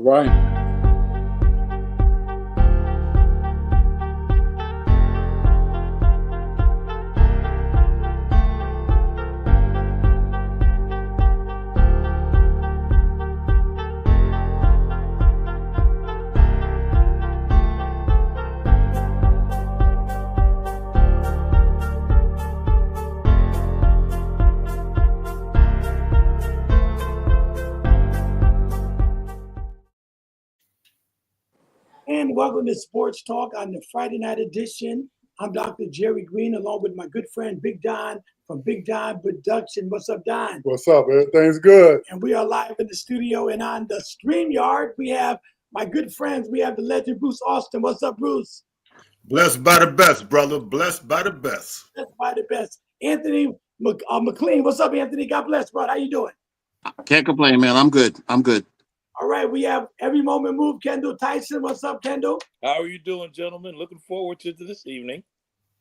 right. And welcome to Sports Talk on the Friday night edition. I'm Dr. Jerry Green, along with my good friend Big Don from Big Don Production. What's up, Don? What's up? Everything's good. And we are live in the studio and on the StreamYard. We have my good friends. We have the legend Bruce Austin. What's up, Bruce? Blessed by the best, brother. Blessed by the best. Blessed by the best. Anthony McLean. What's up, Anthony? God bless, bro. How you doing? Can't complain, man. I'm good. All right, we have Every Moment Move, Kendall Tyson. What's up, Kendall? How are you doing, gentlemen? Looking forward to this evening.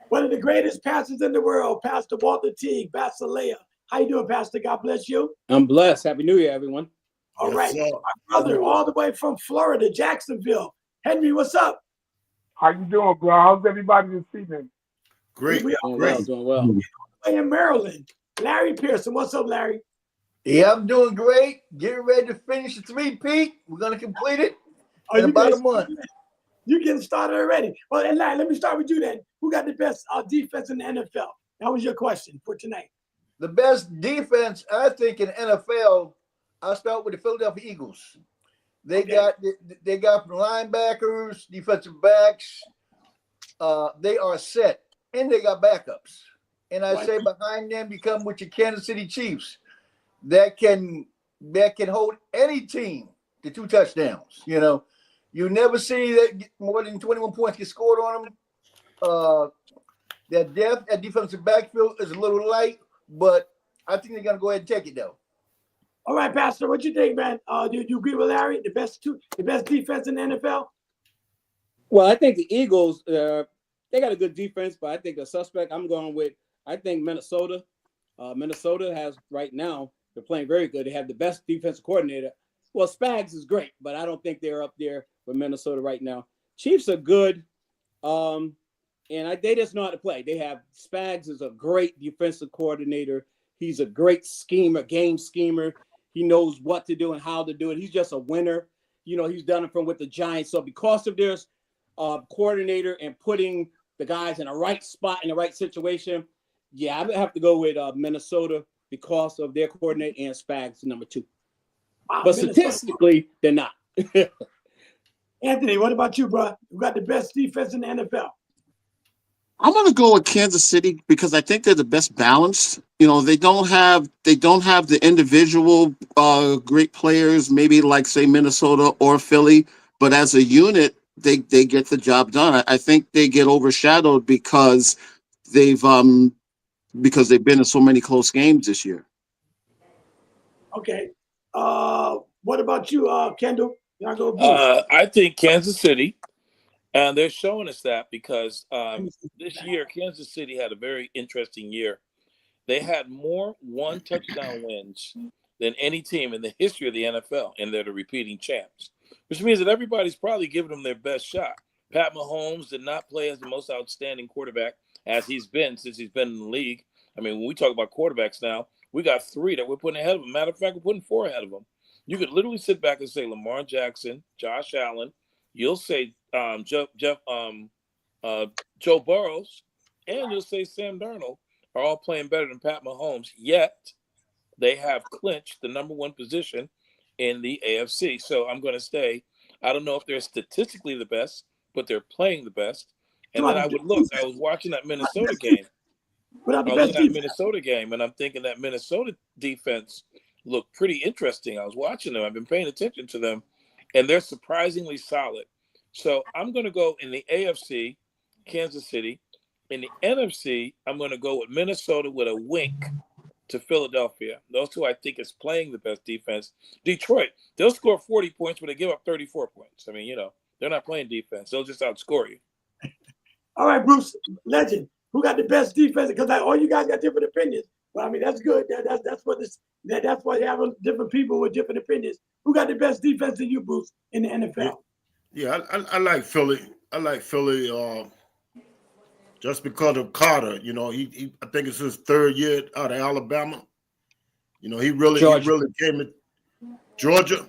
One of the greatest pastors in the world, Pastor Walter Teague, Basilea. How you doing, Pastor? God bless you. I'm blessed. Happy New Year, everyone. All right, my brother, all the way from Florida, Jacksonville. Henry, what's up? How you doing, bro? How's everybody this evening? Great. We are Doing well. in Maryland. Larry Pearson. What's up, Larry? Yeah, I'm doing great. Getting ready to finish the three-peat. We're going to complete it in about a month. You getting started already. Well, and Larry, let me start with you then. Who got the best defense in the NFL? That was your question for tonight. The best defense, I think, in NFL, I'll start with the Philadelphia Eagles. They got from linebackers, defensive backs. They are set, and they got backups. And I say behind them, you come with your Kansas City Chiefs. That can hold any team to 2 touchdowns. You know, you never see that more than 21 points get scored on them. That depth at defensive backfield is a little light, but I think they're gonna go ahead and take it though. All right, Pastor, what you think, man? Do you agree with Larry? The best defense in the NFL? Well, I think the Eagles, they got a good defense, but I think the suspect I'm going with, I think Minnesota. Minnesota has right now. They're playing very good. They have the best defensive coordinator. Well, Spags is great, but I don't think they're up there with Minnesota right now. Chiefs are good, and they just know how to play. They have Spags is a great defensive coordinator. He's a great schemer, game schemer. He knows what to do and how to do it. He's just a winner. You know, he's done it from with the Giants. So because of their coordinator and putting the guys in the right spot in the right situation, yeah, I would have to go with Minnesota because of their coordinator and Spags, number 2. Wow, but Minnesota. statistically, they're not. Anthony, what about you, bro? You got the best defense in the NFL. I'm going to go with Kansas City because I think they're the best balanced. You know, they don't have the individual great players, maybe like say Minnesota or Philly, but as a unit, they get the job done. I think they get overshadowed because they've been in so many close games this year. Okay. What about you, Kendall? I think Kansas City, and they're showing us that because this year Kansas City had a very interesting year. They had more 1-touchdown wins than any team in the history of the NFL, and they're the repeating champs, which means that everybody's probably giving them their best shot. Pat Mahomes did not play as the most outstanding quarterback as he's been since he's been in the league. I mean, when we talk about quarterbacks now, we got 3 that we're putting ahead of him. Matter of fact, we're putting 4 ahead of him. You could literally sit back and say Lamar Jackson, Josh Allen. You'll say Joe Burrows, and you'll say Sam Darnold are all playing better than Pat Mahomes. Yet they have clinched the number 1 position in the AFC. So I'm going to say I don't know if they're statistically the best, but they're playing the best. And then I was watching that Minnesota game. And I'm thinking that Minnesota defense looked pretty interesting. I was watching them. I've been paying attention to them, and they're surprisingly solid. So I'm going to go in the AFC, Kansas City. In the NFC, I'm going to go with Minnesota with a wink to Philadelphia. Those 2 I think is playing the best defense. Detroit, they'll score 40 points, but they give up 34 points. I mean, you know, they're not playing defense. They'll just outscore you. All right, Bruce, legend. Who got the best defense? Because all you guys got different opinions. Well, I mean, that's good. That's why you have different people with different opinions. Who got the best defense in you, Bruce, in the NFL? Yeah, I like Philly. I like Philly just because of Carter. You know, he I think it's his third year out of Alabama. You know, he really came in Georgia.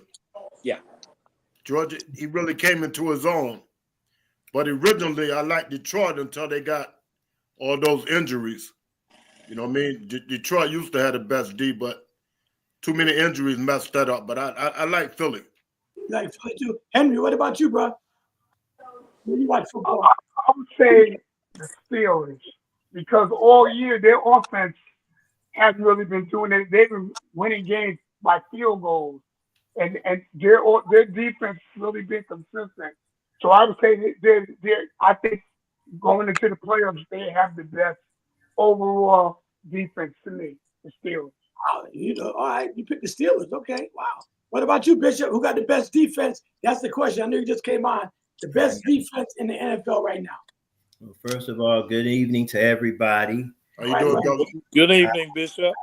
Yeah. Georgia, he really came into his own. But originally, I liked Detroit until they got all those injuries. You know what I mean? Detroit used to have the best D, but too many injuries messed that up. But I like Philly. Like Philly too. Henry, what about you, bro? When you watch football, I would say the Steelers because all year their offense hasn't really been doing it. They've been winning games by field goals, and their defense has really been consistent. So I would say I think going into the playoffs they have the best overall defense to me, the Steelers. all right, you picked the Steelers. Okay, wow. What about you, Bishop? Who got the best defense? That's the question. I know you just came on. The best defense in the NFL right now. Well, first of all, good evening to everybody. How you doing, brother? Good evening, Bishop.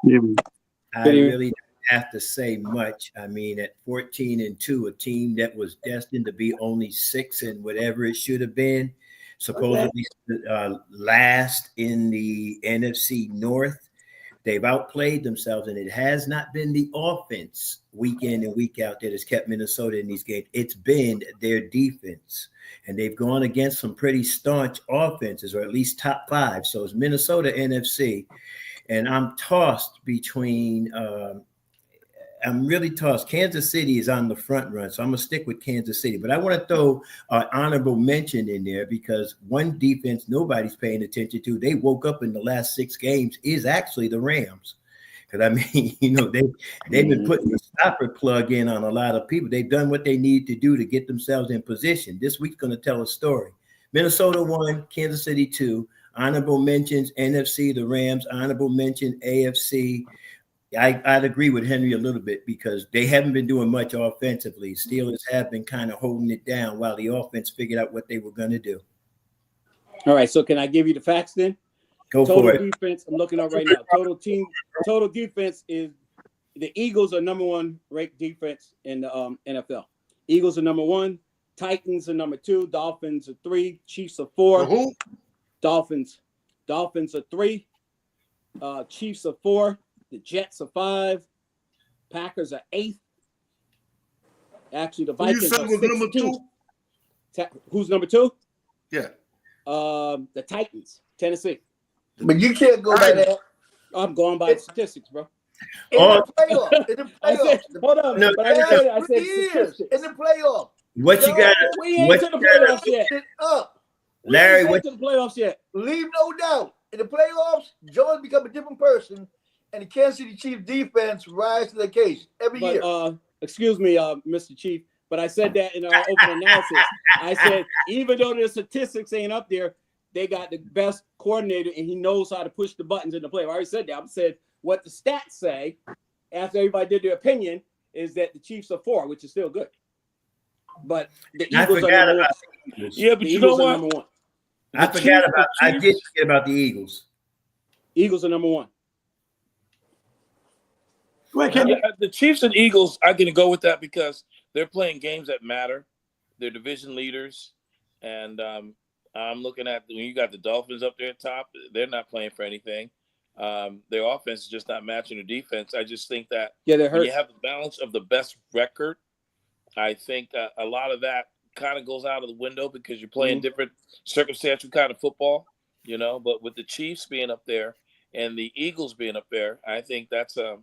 I really don't have to say much. I mean, at 14-2, a team that was destined to be only 6 and whatever it should have been, supposedly last in the NFC North. They've outplayed themselves, and it has not been the offense week in and week out that has kept Minnesota in these games. It's been their defense, and they've gone against some pretty staunch offenses, or at least top 5. So it's Minnesota NFC, and I'm tossed between I'm really tossed. Kansas City is on the front run, so I'm going to stick with Kansas City. But I want to throw an honorable mention in there because one defense nobody's paying attention to, they woke up in the last 6 games, is actually the Rams. Because, I mean, you know, they've been putting the stopper plug in on a lot of people. They've done what they need to do to get themselves in position. This week's going to tell a story. Minnesota 1, Kansas City 2. Honorable mentions, NFC, the Rams. Honorable mention, AFC. I'd agree with Henry a little bit because they haven't been doing much offensively. Steelers have been kind of holding it down while the offense figured out what they were going to do. All right, so can I give you the facts then? Go total for it. Defense, I'm looking up right now. Total defense is the Eagles are number 1 ranked defense in the NFL. Eagles are number 1, Titans are number 2, Dolphins are 3, Chiefs are 4. Who? Dolphins are 3, Chiefs are 4. The Jets are 5. Packers are 8th. Actually, the Vikings are 16th. Who's number 2? Yeah. The Titans, Tennessee. But you can't go by that. I'm going by statistics, bro. In the playoffs. I said, hold on. No, but I didn't say that. I said years statistics. in the playoffs. What you got? We ain't to the playoffs yet. Larry, We ain't to the playoffs yet. Leave no doubt. In the playoffs, Jones become a different person, and the Kansas City Chiefs defense rise to the occasion every year. Excuse me, Mr. Chief, but I said that in our open analysis. I said, even though the statistics ain't up there, they got the best coordinator, and he knows how to push the buttons in the play. I already said that. I said what the stats say after everybody did their opinion is that the Chiefs are 4, which is still good. But the Eagles are number 1. Yeah, but you know what? Number 1. I did forget about the Eagles. Eagles are number 1. The Chiefs and Eagles, I'm going to go with that because they're playing games that matter. They're division leaders. And I'm looking at when you got the Dolphins up there at top, they're not playing for anything. Their offense is just not matching their defense. I just think that they're hurt. When you have the balance of the best record, I think a lot of that kind of goes out of the window because you're playing different circumstantial kind of football, you know. But with the Chiefs being up there and the Eagles being up there, I think that's a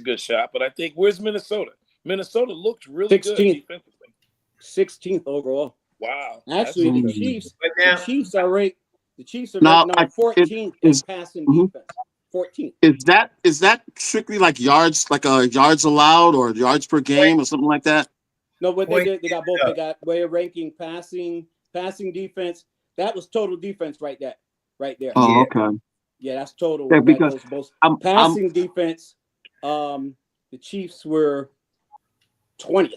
good shot. But I think where's Minnesota? Minnesota looks really 16th. good defensively. 16th overall. Wow. Actually, the Chiefs are ranked number 14th in passing defense. 14th. Is that strictly like yards allowed or yards per game or something like that? No, but they got both. They got way of ranking passing defense. That was total defense right there. Oh, okay. Yeah, that's total. Yeah, because passing defense, the Chiefs were 20th.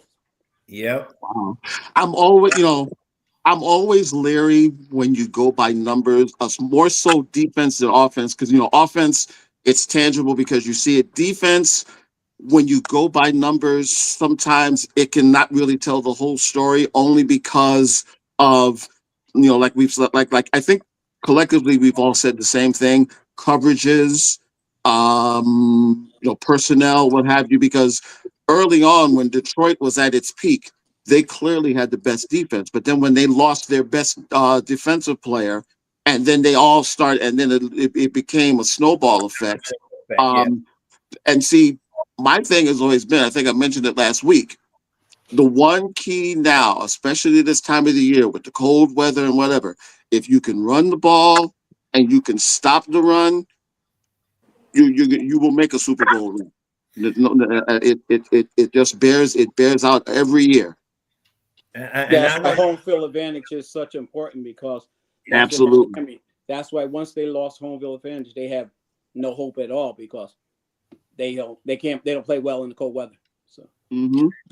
Yep. Wow. I'm always leery when you go by numbers, more so defense than offense, because offense It's tangible because you see it. Defense, when you go by numbers, sometimes it can not really tell the whole story only because of, like I think collectively we've all said the same thing: coverages, personnel, what have you. Because early on, when Detroit was at its peak, they clearly had the best defense. But then when they lost their best defensive player, and then they all start, and then it became a snowball effect. Yeah. And see, my thing has always been, I think I mentioned it last week, the one key now, especially this time of the year with the cold weather and whatever, if you can run the ball and you can stop the run, you will make a Super Bowl run. It just bears out every year. That's why home field advantage is such important, because Absolutely. That's why once they lost home field advantage, they have no hope at all, because they don't play well in the cold weather. So,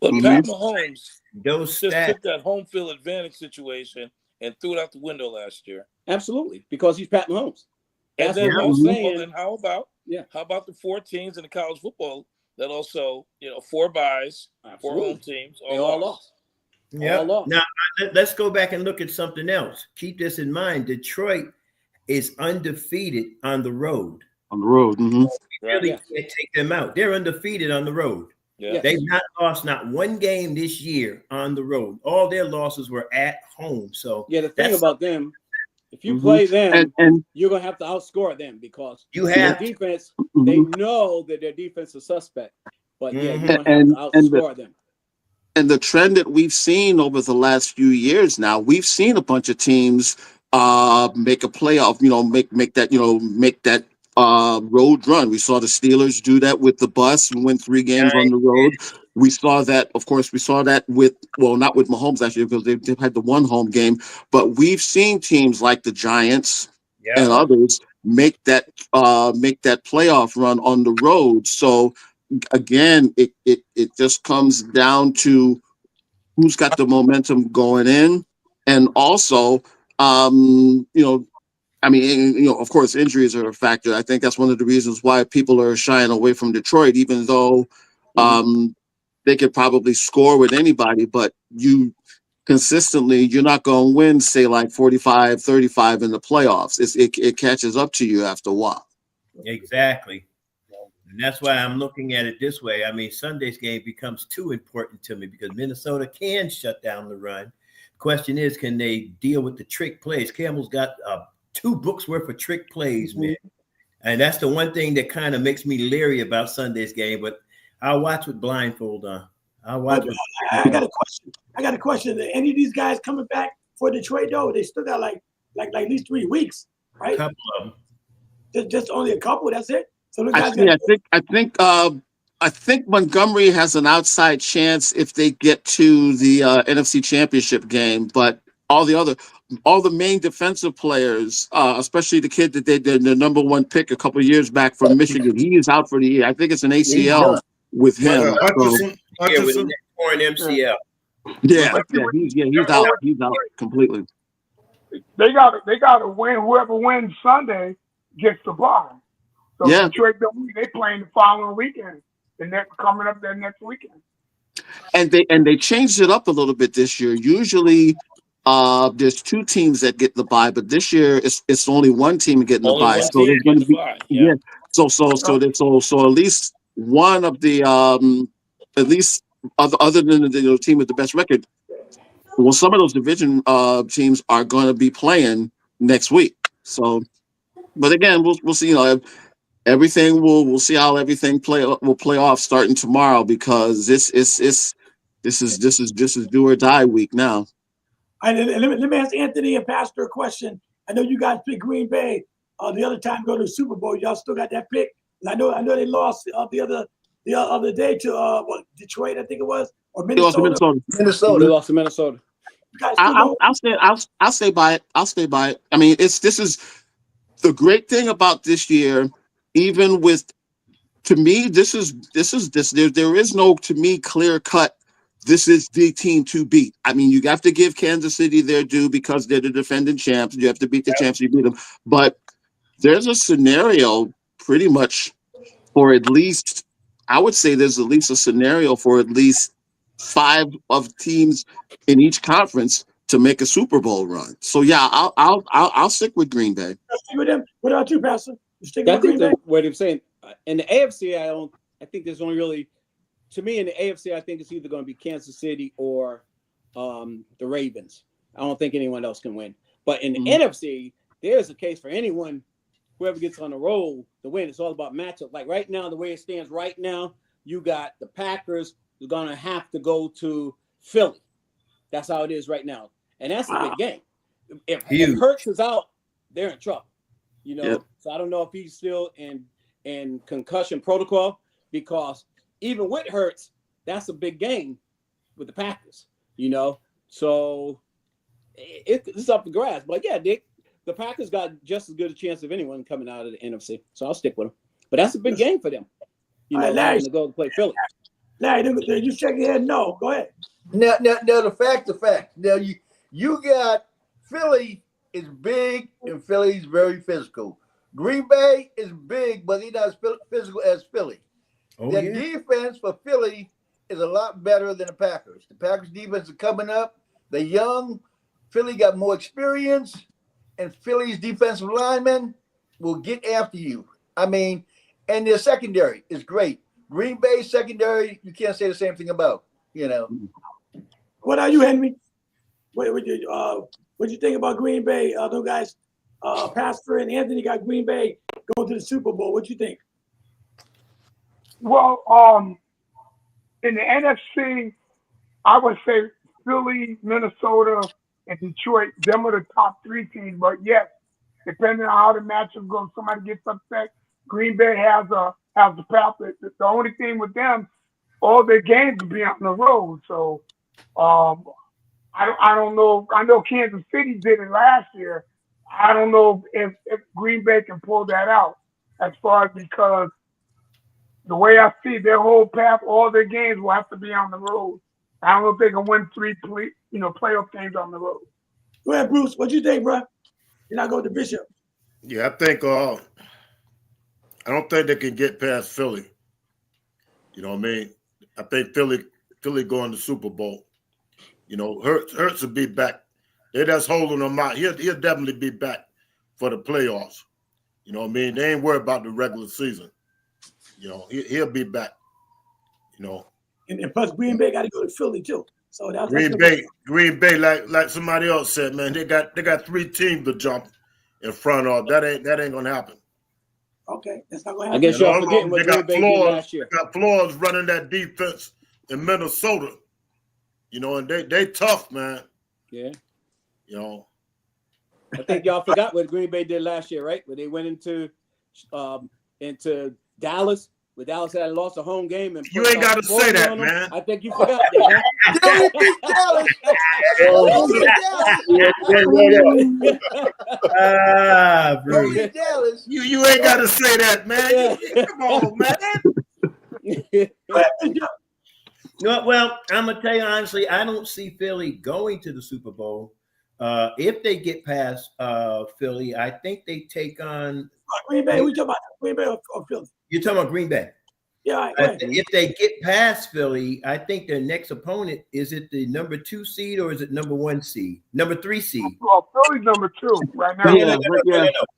but Pat Mahomes those just stats, took that home field advantage situation and threw it out the window last year. absolutely, because he's Pat Mahomes. And That's then what also, I'm saying. then how about the 4 teams in the college football that also, 4 buys, Absolutely. 4 home teams, They all lost. yeah. Now let's go back and look at something else. Keep this in mind. Detroit is undefeated on the road. On the road. We really can't take them out. They're undefeated on the road. Yeah. They've not lost not one game this year on the road. All their losses were at home. So the thing about them, if you play them, and you're gonna have to outscore them, because you have their defense. They know that their defense is suspect, but you're gonna have to outscore them. And the trend that we've seen over the last few years now, we've seen a bunch of teams make a playoff, make that road run. We saw the Steelers do that with the bus and win 3 games on the road. We saw that, of course, with, well, not with Mahomes actually, because they've had the one home game, but we've seen teams like the Giants and others make that playoff run on the road. So again, it just comes down to who's got the momentum going in, and also, of course, injuries are a factor. I think that's one of the reasons why people are shying away from Detroit, even though they could probably score with anybody, but you're not going to win, say, like 45-35 in the playoffs. It catches up to you after a while. Exactly. And that's why I'm looking at it this way. I mean, Sunday's game becomes too important to me because Minnesota can shut down the run. Question is, can they deal with the trick plays? Campbell's got 2 books worth of trick plays, man. And that's the one thing that kind of makes me leery about Sunday's game, but I'll watch with blindfold on. I got a question. Are any of these guys coming back for Detroit though? They still got like at least 3 weeks, right? A couple of them. Just only a couple. That's it. So the guys I think Montgomery has an outside chance if they get to the NFC Championship game, but all the main defensive players, especially the kid that they did the number 1 pick a couple of years back from Michigan, he is out for the year. I think it's an ACL with him. Hutchinson. With a torn MCL. He's out. He's out completely. They gotta win. Whoever wins Sunday gets the bye. So Detroit don't win, they playing the following weekend. Coming up there next weekend. And they changed it up a little bit this year. Usually there's 2 teams that get the bye, but this year it's only 1 team getting the bye. So there's going to be So at least one of the other than the team with the best record, well, some of those division teams are going to be playing next week. So, but again, we'll see. Everything we'll see how everything will play off starting tomorrow, because this is do or die week now. Let me ask Anthony and Pastor a question. I know you guys picked Green Bay the other time to go to the Super Bowl. Y'all still got that pick? I know they lost the other day to Detroit, I think it was, or Minnesota. They lost to Minnesota. I'll stay by it. I mean, this is the great thing about this year. Even with, to me, there is no, to me, clear cut. This is the team to beat. I mean, you have to give Kansas City their due because they're the defending champs. You have to beat the champs, you beat them. But there's a scenario pretty much for at least, I would say there's at least a scenario for at least 5 of teams in each conference to make a Super Bowl run. So yeah, I'll stick with Green Bay. Stick with them. What about you, Pastor? You sticking I with Green think Bay? what I'm saying in the AFC, I think there's only really, to me in the AFC, I think it's either going to be Kansas City or the Ravens. I don't think anyone else can win. But in the NFC, there's a case for anyone, whoever gets on the roll to win. It's all about matchup. Like right now, the way it stands right now, you got the Packers who's going to have to go to Philly. That's how it is right now. And that's a big game. If Hurts is out, they're in trouble. You know, so I don't know if he's still in concussion protocol, because even with Hurts, that's a big game with the Packers, you know. So it's up for grabs. But yeah, Dick, the Packers got just as good a chance of anyone coming out of the NFC. So I'll stick with them. But that's a big game for them, you know, having to go to play Philly. Larry, you shake your head no. Go ahead. Now, the fact. Now, you got Philly is big and Philly's very physical. Green Bay is big, but he's not as physical as Philly. The defense for Philly is a lot better than the Packers. The Packers defense is coming up. They're young. Philly got more experience, and Philly's defensive linemen will get after you. I mean, and their secondary is great. Green Bay secondary, you can't say the same thing about, you know. What are you, Henry? What you think about Green Bay? Those guys, Pastor and Anthony got Green Bay going to the Super Bowl. What you think? Well, in the NFC, I would say Philly, Minnesota, and Detroit. Them are the top 3 teams. But yes, depending on how the matchup goes, somebody gets upset. Green Bay has the path. The only thing with them, all their games will be on the road. So, I don't know. I know Kansas City did it last year. I don't know if Green Bay can pull that out, as far as, because the way I see their whole path, all their games will have to be on the road. I don't know if they can win 3 playoff games on the road. Go ahead, Bruce. What you think, bro? You're not going to Bishop. Yeah, I think I don't think they can get past Philly. You know what I mean? I think Philly going to Super Bowl. You know, Hurts will be back. They're just holding him out. He'll definitely be back for the playoffs. You know what I mean? They ain't worried about the regular season. You know, he'll be back. You know. And plus Green Bay got to go to Philly too. So that's Green Bay, like somebody else said, man, they got 3 teams to jump in front of. That ain't gonna happen. Okay, that's not gonna happen. I guess y'all forgetting what Green Bay did last year. They got Flores running that defense in Minnesota. You know, and they tough, man. Yeah. You know. I think y'all forgot what Green Bay did last year, right? Where they went into Dallas. Where Dallas had lost a home game, and you ain't got to say that, man. I think you forgot that. They beat Dallas. Bruce. Dallas. You ain't got to say that, man. Come on, man. No, well, I'm gonna tell you honestly, I don't see Philly going to the Super Bowl. If they get past Philly, I think they take on Green Bay. We talking about Green Bay or Philly? You're talking about Green Bay. Yeah. If they get past Philly, I think their next opponent, is it the number 2 seed or is it number 1 seed? Number 3 seed. Well, Philly's number 2 right now. No.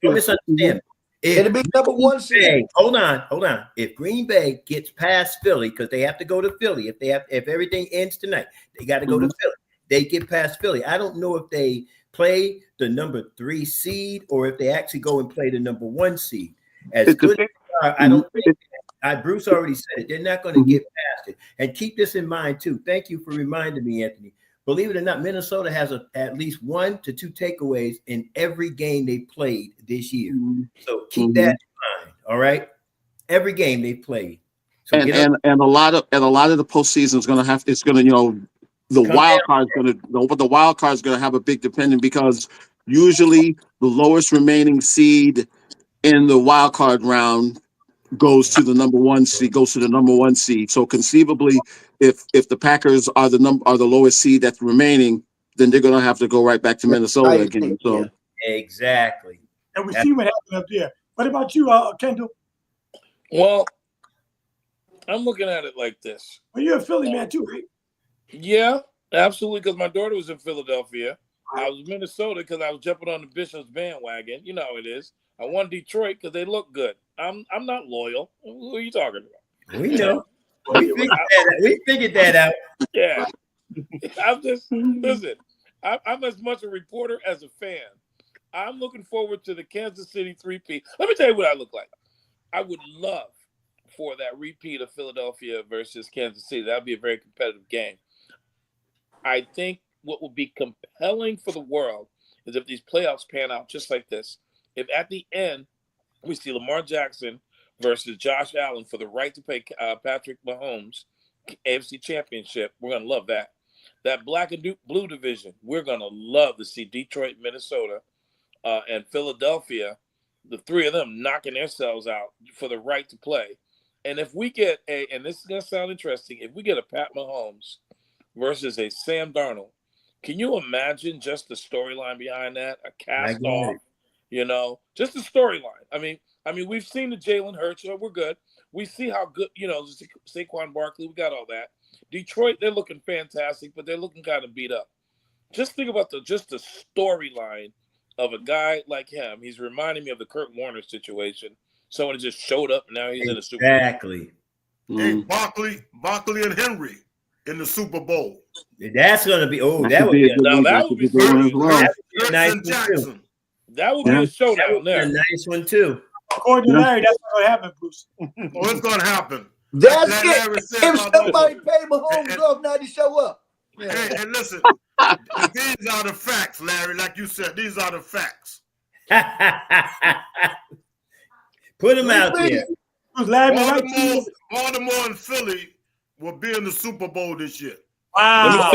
Don't misunderstand. It'll be number 1 seed. Hold on. If Green Bay gets past Philly, because they have to go to Philly, if everything ends tonight, they got to go to Philly. They get past Philly. I don't know if they play the number 3 seed or if they actually go and play the number 1 seed. As good as they are, I don't think Bruce already said it. They're not going to get past it. And keep this in mind too. Thank you for reminding me, Anthony. Believe it or not, Minnesota has at least 1 to 2 takeaways in every game they played this year. So keep that in mind. All right, every game they played. So and a lot of the postseason is going to the wild card is going to have a big dependent, because usually the lowest remaining seed in the wild card round goes to the number 1 seed. So conceivably, if the Packers are the lowest seed that's remaining, then they're going to have to go right back to Minnesota again. So exactly. And we see what happened up there. What about you, Kendall? Well, I'm looking at it like this. Well, you're a Philly man too, right? Yeah, absolutely. Because my daughter was in Philadelphia. I was in Minnesota because I was jumping on the Bishop's bandwagon. You know how it is. I won Detroit because they look good. I'm not loyal. Who are you talking about? We know. We figured that out. Yeah. I'm just listen. I'm as much a reporter as a fan. I'm looking forward to the Kansas City 3P. Let me tell you what I look like. I would love for that repeat of Philadelphia versus Kansas City. That'd be a very competitive game. I think what would be compelling for the world is if these playoffs pan out just like this. If at the end we see Lamar Jackson versus Josh Allen for the right to play Patrick Mahomes AFC Championship, we're going to love that. That black and blue division, we're going to love to see Detroit, Minnesota, and Philadelphia, the three of them knocking themselves out for the right to play. And if we get and this is going to sound interesting, if we get a Pat Mahomes versus a Sam Darnold, can you imagine just the storyline behind that? A cast off, just the storyline. I mean, we've seen the Jalen Hurts, so we're good. We see how good, Saquon Barkley, we got all that. Detroit, they're looking fantastic, but they're looking kind of beat up. Just think about the storyline of a guy like him. He's reminding me of the Kurt Warner situation. Someone just showed up, and now he's in the Super Bowl. Exactly. Hey, Barkley and Henry in the Super Bowl. That's going to be, that would be a nice one. That would be a showdown there. A nice one, too. According to Larry, that's not going to happen, Bruce. Oh, it's going to happen. That's it. If somebody pay Mahomes off now to show up. Yeah. Hey, and listen, these are the facts, Larry. Like you said, these are the facts. Put them out there. Baltimore and Philly will be in the Super Bowl this year. Wow.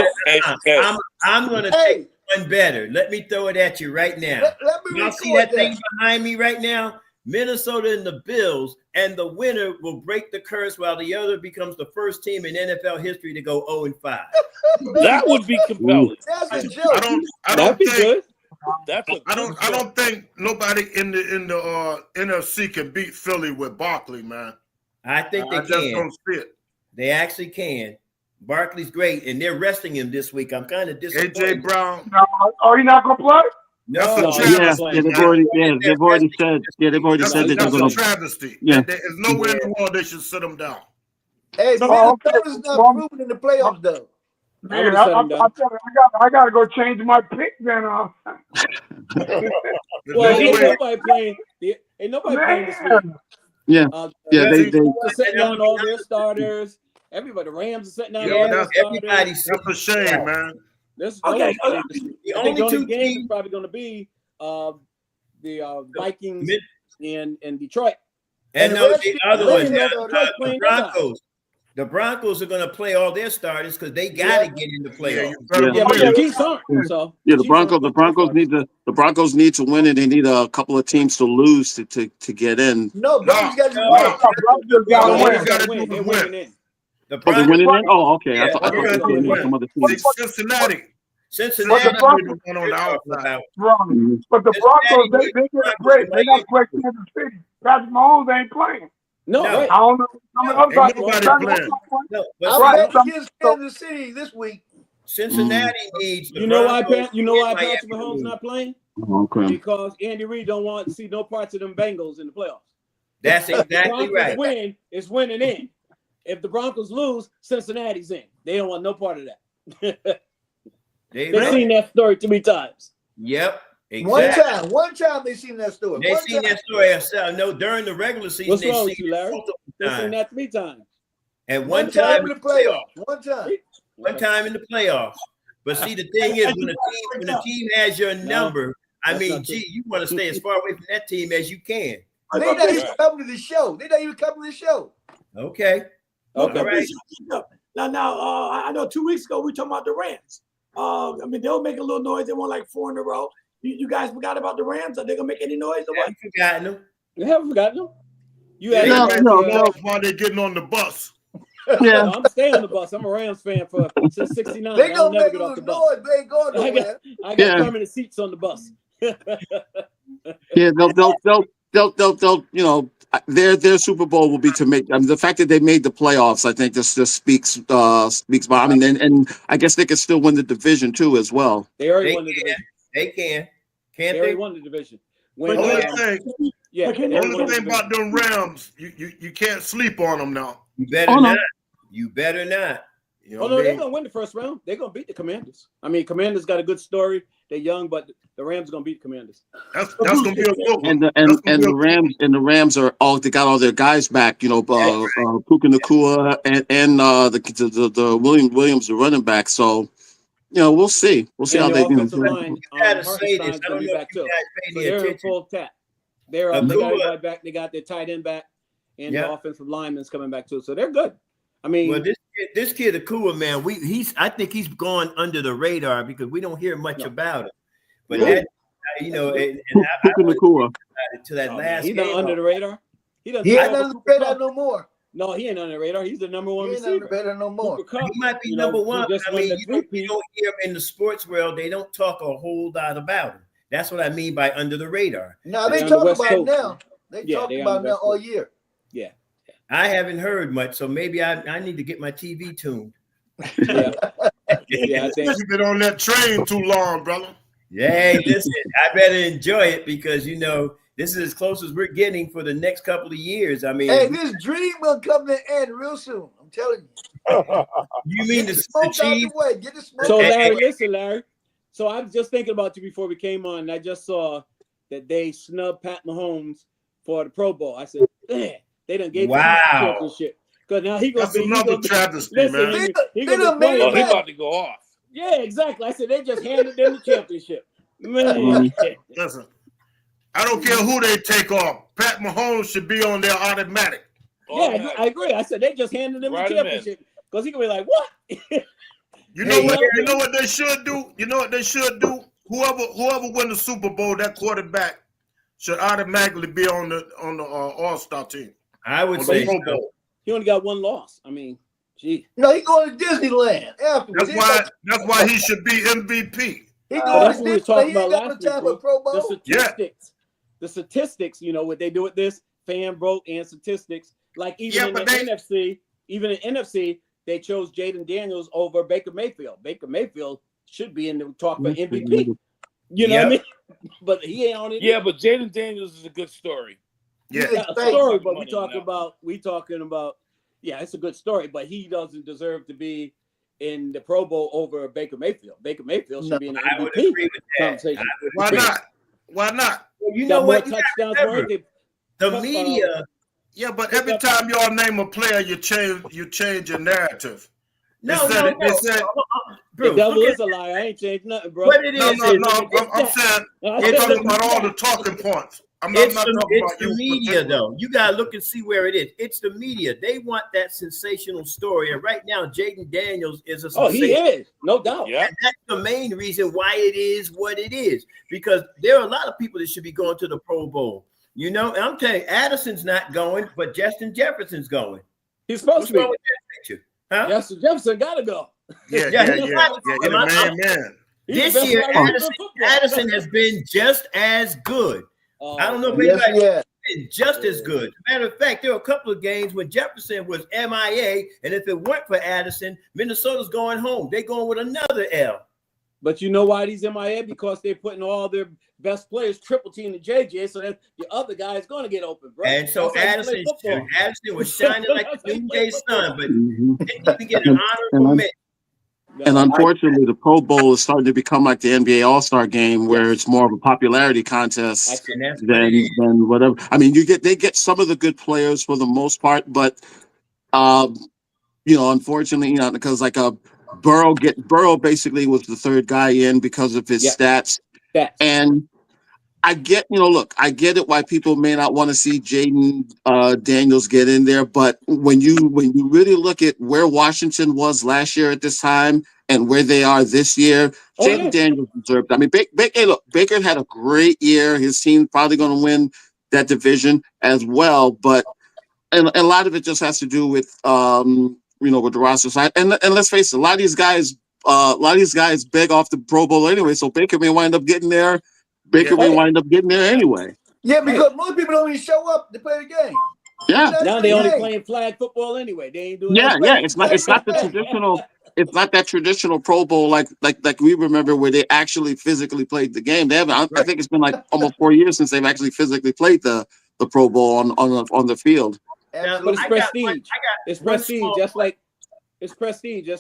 I'm going to take one better. Let me throw it at you right now. Let me Y'all see that thing behind me right now? Minnesota and the Bills, and the winner will break the curse while the other becomes the first team in NFL history to go 0-5. That would be compelling. That's a joke. That'd be good. I don't think nobody in the NFC can beat Philly with Barkley, man. I think they I can. just don't see it. They actually can. Barkley's great, and they're resting him this week. I'm kind of disappointed. AJ Brown. No, are you not gonna play? No, That's they've already said that they're going to travesty. Yeah. There's nowhere in the world they should sit them down. Hey, Minnesota's not proven in the playoffs, though. Man, I gotta go change my pick then. Well, ain't nobody playing this week. Yeah. They're sitting down all their starters. Everybody, the Rams are sitting down all their starters. That's a shame, man. The only two games is probably going to be the Vikings in Detroit. And the other one, the Broncos. The Broncos are going to play all their starters because they got to get in the playoffs. The Broncos need to win, and they need a couple of teams to lose to get in. No, Broncos got to win. They're winning in. They're winning in? Oh, okay. Yeah, I thought they were some other teams. Cincinnati. But the Broncos, they get great. They got great Kansas City. Patrick Mahomes ain't playing. No, I don't know. I bet against Kansas City this week. Cincinnati needs. You know why Patrick Mahomes not playing? Okay. Because Andy Reid don't want to see no parts of them Bengals in the playoffs. That's exactly if the right. Win is winning in. If the Broncos lose, Cincinnati's in. They don't want no part of that. They've seen that story too many times. Yep. Exactly. One time they seen that story. They seen that story. No, during the regular season. What's wrong with you, Larry? They seen that 3 times. And one time in the playoffs. One time in the playoffs. But see, the thing is, when a team has your number, you want to stay as far away from that team as you can. They're not even coming to the show. Okay. Okay. Right. Now, I know 2 weeks ago we talking about the Rams. They'll make a little noise. They won like 4 in a row. You guys forgot about the Rams? Are they gonna make any noise or what? Forgotten them. You haven't forgotten them. No. While they're getting on the bus. Yeah, I'm staying on the bus. I'm a Rams fan since '69. They gonna make a little noise. They ain't going nowhere. I got permanent seats on the bus. Yeah, they'll their Super Bowl will be to make. The fact that they made the playoffs, I think, this just speaks. I mean, and I guess they could still win the division too, as well. They already They won the can. division. They can. They Can't already they? won the division. But When Only yeah, thing, yeah, But can they you- already won only the thing division. about them Rams, you can't sleep on them now. You better Oh, no. not. You better not. You know Oh what no, I they're mean? gonna win the first round. They're gonna beat the Commanders. I mean, Commanders got a good story. They're young, but the Rams are gonna beat the Commanders. That's gonna be a good one. And the That's gonna and be a the Rams are all they got all their guys back. You know, Puka Nacua and the Williams, the running back. So we'll see. We'll see And how the they offensive line, You gotta say this. Hartenstein's I gonna don't be know if back you too. guys pay So any they're in attention. full tap. They got Akua- everybody back. They got their tight end back, and Yeah. the offensive lineman's coming back too. So they're good. I mean, Well, this kid Akua, man, I think he's gone under the radar because we don't hear much No. about him. But No. that, and I Puka Nacua. to that oh, man, last he's game. not under the radar. He doesn't. He throw ain't over under the Cooper radar Kupp. no more. No, he ain't under the radar. He's the number one He ain't under the receiver. radar no more. Cooper Kupp, He might be you know, number one. He just I won mean, the you don't three-peat. hear him in the sports world. They don't talk a whole lot about him. That's what I mean by under the radar. Now they They're on the talk West about it Coast. now. They Yeah, talk they on about it the now West all Coast. year. Yeah, I haven't heard much, so maybe I need to get my TV tuned. yeah, yeah. I think You've been on that train too long, brother. Hey, listen, I better enjoy it because this is as close as we're getting for the next couple of years. I mean, Hey, this dream will come to an end real soon. I'm telling you. you mean Get the the smoke out Chiefs? the way. Get the smoke. so. out the Larry, way. listen, Larry. So I was just thinking about you before we came on. And I just saw that they snubbed Pat Mahomes for the Pro Bowl. I said, man, they done gave him Wow. the championship because now he gonna That's be. He another gonna be travesty, listen, man. he They gonna done be made playing. Oh, he Pat- about to go off. Yeah, exactly. I said they just handed them the championship. Man, Listen, I don't care who they take off. Pat Mahomes should be on there automatic. yeah, I agree. I said they just handed him Right the him in. championship because he gonna be like, what? You know Hey, what? yeah. You know what they should do. You know what they should do. Whoever win the Super Bowl, that quarterback should automatically be on the All-Star team. I would On say the Pro so. Bowl. He only got one loss. I mean, gee. No, he going to Disneyland afterwards. That's why he should be MVP. He But going that's to what we were Disneyland. talking He about ain't got no last week, time bro. for Pro The Bowl. statistics. The statistics, what they do with this, fan vote and statistics. Like even in the NFC, they chose Jaden Daniels over Baker Mayfield. Baker Mayfield should be in the talk for MVP. You know what I mean? But he ain't on it. Yeah, but Jaden Daniels is a good story. Yeah. He's A fake. story, but Money we talking about. Yeah, it's a good story, but he doesn't deserve to be in the Pro Bowl over Baker Mayfield. Baker Mayfield should No, be in the I would MVP agree with that. conversation. Why not? Why not? Well, you Got know more what? You gotta touchdowns, remember, weren't they? the media. Yeah, but every time y'all name a player, you change your narrative. No. They said- Bro, The devil look is a liar. I ain't changed nothing, bro. what it No. is. I'm saying I'm talking about all the talking points. I'm not It's talking the about you. media, though. You gotta look and see where it is. It's the media. They want that sensational story, and right now, Jaden Daniels is a Oh, sensation. he is, no doubt. Yeah. And that's the main reason why it is what it is. Because there are a lot of people that should be going to the Pro Bowl. And I'm telling you, Addison's not going, but Justin Jefferson's going. He's supposed What's to be. wrong with that picture? Huh? Justin Jefferson gotta go. Yeah. Yeah, You're he's the not- man. He's the This best year, wide receiver in football. Addison has been just as good. I don't know if Yes, anybody yeah. been just as good. Matter of fact, there were a couple of games when Jefferson was MIA, and if it weren't for Addison, Minnesota's going home. They're going with another L. But you know why these MIA? Because they're putting all their best players triple team to JJ, so that the other guy is going to get open, bro. And so That's how you play Addison football. was shining like That's the how you noonday play sun, but Mhm. didn't even get an honorable mention. And unfortunately, the Pro Bowl is starting to become like the NBA All-Star Game, where it's more of a popularity contest And that's what it is. than whatever. I mean, they get some of the good players for the most part, but unfortunately, because like Burrow basically was the third guy in because of his stats. And I get, I get it why people may not want to see Jaden Daniels get in there, but when you really look at where Washington was last year at this time and where they are this year, Jaden Daniels deserved. I mean, Baker had a great year. His team's probably going to win that division as well, but and a lot of it just has to do with with the roster side. And let's face it, a lot of these guys beg off the Pro Bowl anyway, so Baker may wind up getting there. May wind up getting there anyway. Yeah, because most people don't even show up to play the game. Yeah. Now they only playing flag football anyway. They ain't doing Yeah, that. yeah. It's not the traditional. It's not that traditional Pro Bowl like we remember where they actually physically played the game. They haven't. I think it's been like almost 4 years since they've actually physically played the Pro Bowl on the field. Now, But it's I got prestige. It's one prestige, small- just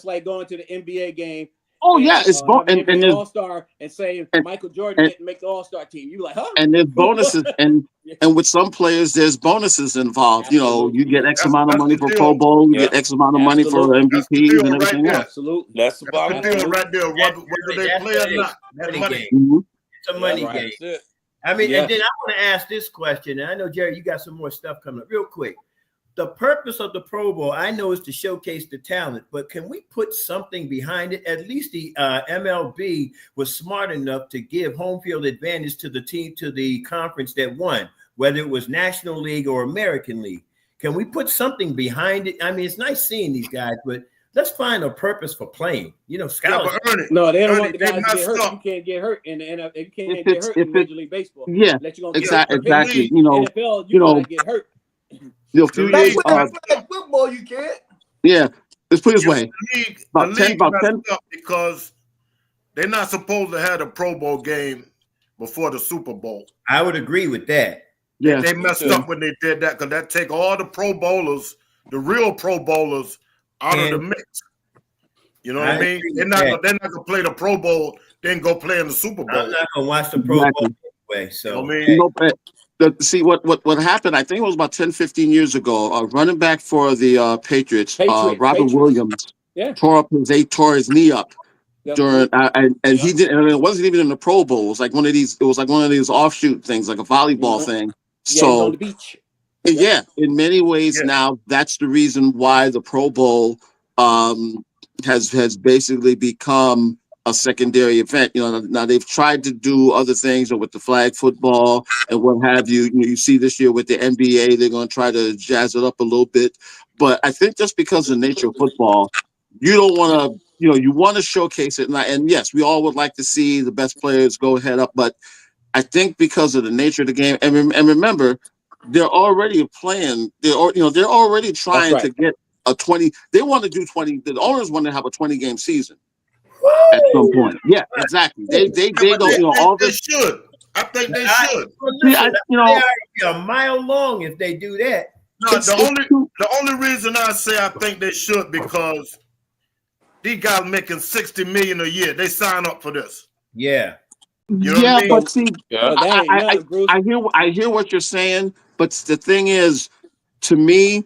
like going to the NBA game. Oh and, yeah, it's having and an there's All-Star and saying and- Michael Jordan and- didn't make the All-Star team. You like, huh? and there's bonuses and with some players there's bonuses involved. You know, you get X amount of money the for deal. Pro Bowl, you Yeah. get X amount of money for Absolutely. That's the MVPs deal and right everything there. else. Absolutely. That's the That's the bottom deal line. right there. Whether they that's play or really not, that money money. game. Mhm. It's a money Right. game. That's it. I mean, Yes. and then I want to ask this question. And I know, Jerry, you got some more stuff coming up real quick. The purpose of the Pro Bowl, I know, is to showcase the talent, but can we put something behind it? At least the MLB was smart enough to give home field advantage to the team, to the conference that won, whether it was National League or American League. Can we put something behind it? I mean, it's nice seeing these guys, but let's find a purpose for playing. You know, Yeah, scholarship. but Ernie, No, they don't Ernie, want the they guys to get messed hurt. up. You can't get hurt in the NFL. You can't If get it's hurt if in it Major League Baseball. yeah, Let you gonna get exactly, hurt. exactly. You know, NFL, you know, gotta get hurt. a few Back years. when they played football, you can't. Yeah, let's put it this Yeah, way. the About 10, league about messed 10. up because they're not supposed to have a Pro Bowl game before the Super Bowl. I would agree with that. Yeah, They messed too. up when they did that because that take all the Pro Bowlers, the real Pro Bowlers, out of the mix. You know what I mean? agree They're with not that. they're not gonna play the Pro Bowl, then go play in the Super Bowl. I'm not gonna watch the Pro exactly. Bowl anyway. You So know what I mean? You know, see what happened. I think it was about 10, 15 years ago. Running back for the Patriots, Robert Williams, Yeah. tore his knee up Yep. during and he Yep. did, and it wasn't even in the Pro Bowl. It was like one of these. It was like one of these offshoot things, like a volleyball Mhm. thing. Yeah, he's on So the beach. yeah, in many ways Yeah. now that's the reason why the Pro Bowl has basically become a secondary event. You know, now they've tried to do other things with the flag football and what have you. You see this year with the NBA, they're going to try to jazz it up a little bit. But I think just because of the nature of football, you don't want to, you want to showcase it. And yes, we all would like to see the best players go head up. But I think because of the nature of the game, and remember, they're already playing. They're already trying right. to get a 20. They want to do 20. The owners want to have a 20-game season at some point. Yeah, exactly. They don't. All They this. should. I think they should. Well, Yeah, listen, they are be a mile long if they do that. No, It's the only reason I say I think they should because these guys making 60 million a year. They sign up for this. Yeah. You know yeah, what I mean? but see, Yeah. But that ain't nothing, Bruce. I hear what you're saying, but the thing is, to me,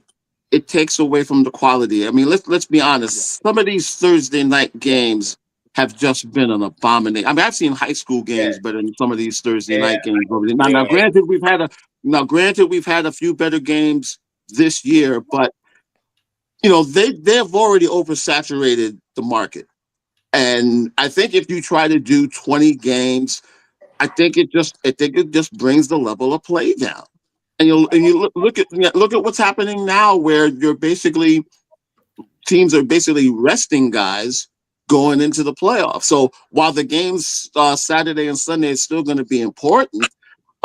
it takes away from the quality. I mean, let's be honest. Some of these Thursday night games have just been an abomination. I mean, I've seen high school games better than some of these Thursday night games. Now, Yeah. granted, we've had a few better games this year, but they've already oversaturated the market. And I think if you try to do 20 games, I think it just brings the level of play down. And you look at what's happening now, where teams are basically resting guys going into the playoffs. So while the games Saturday and Sunday is still going to be important,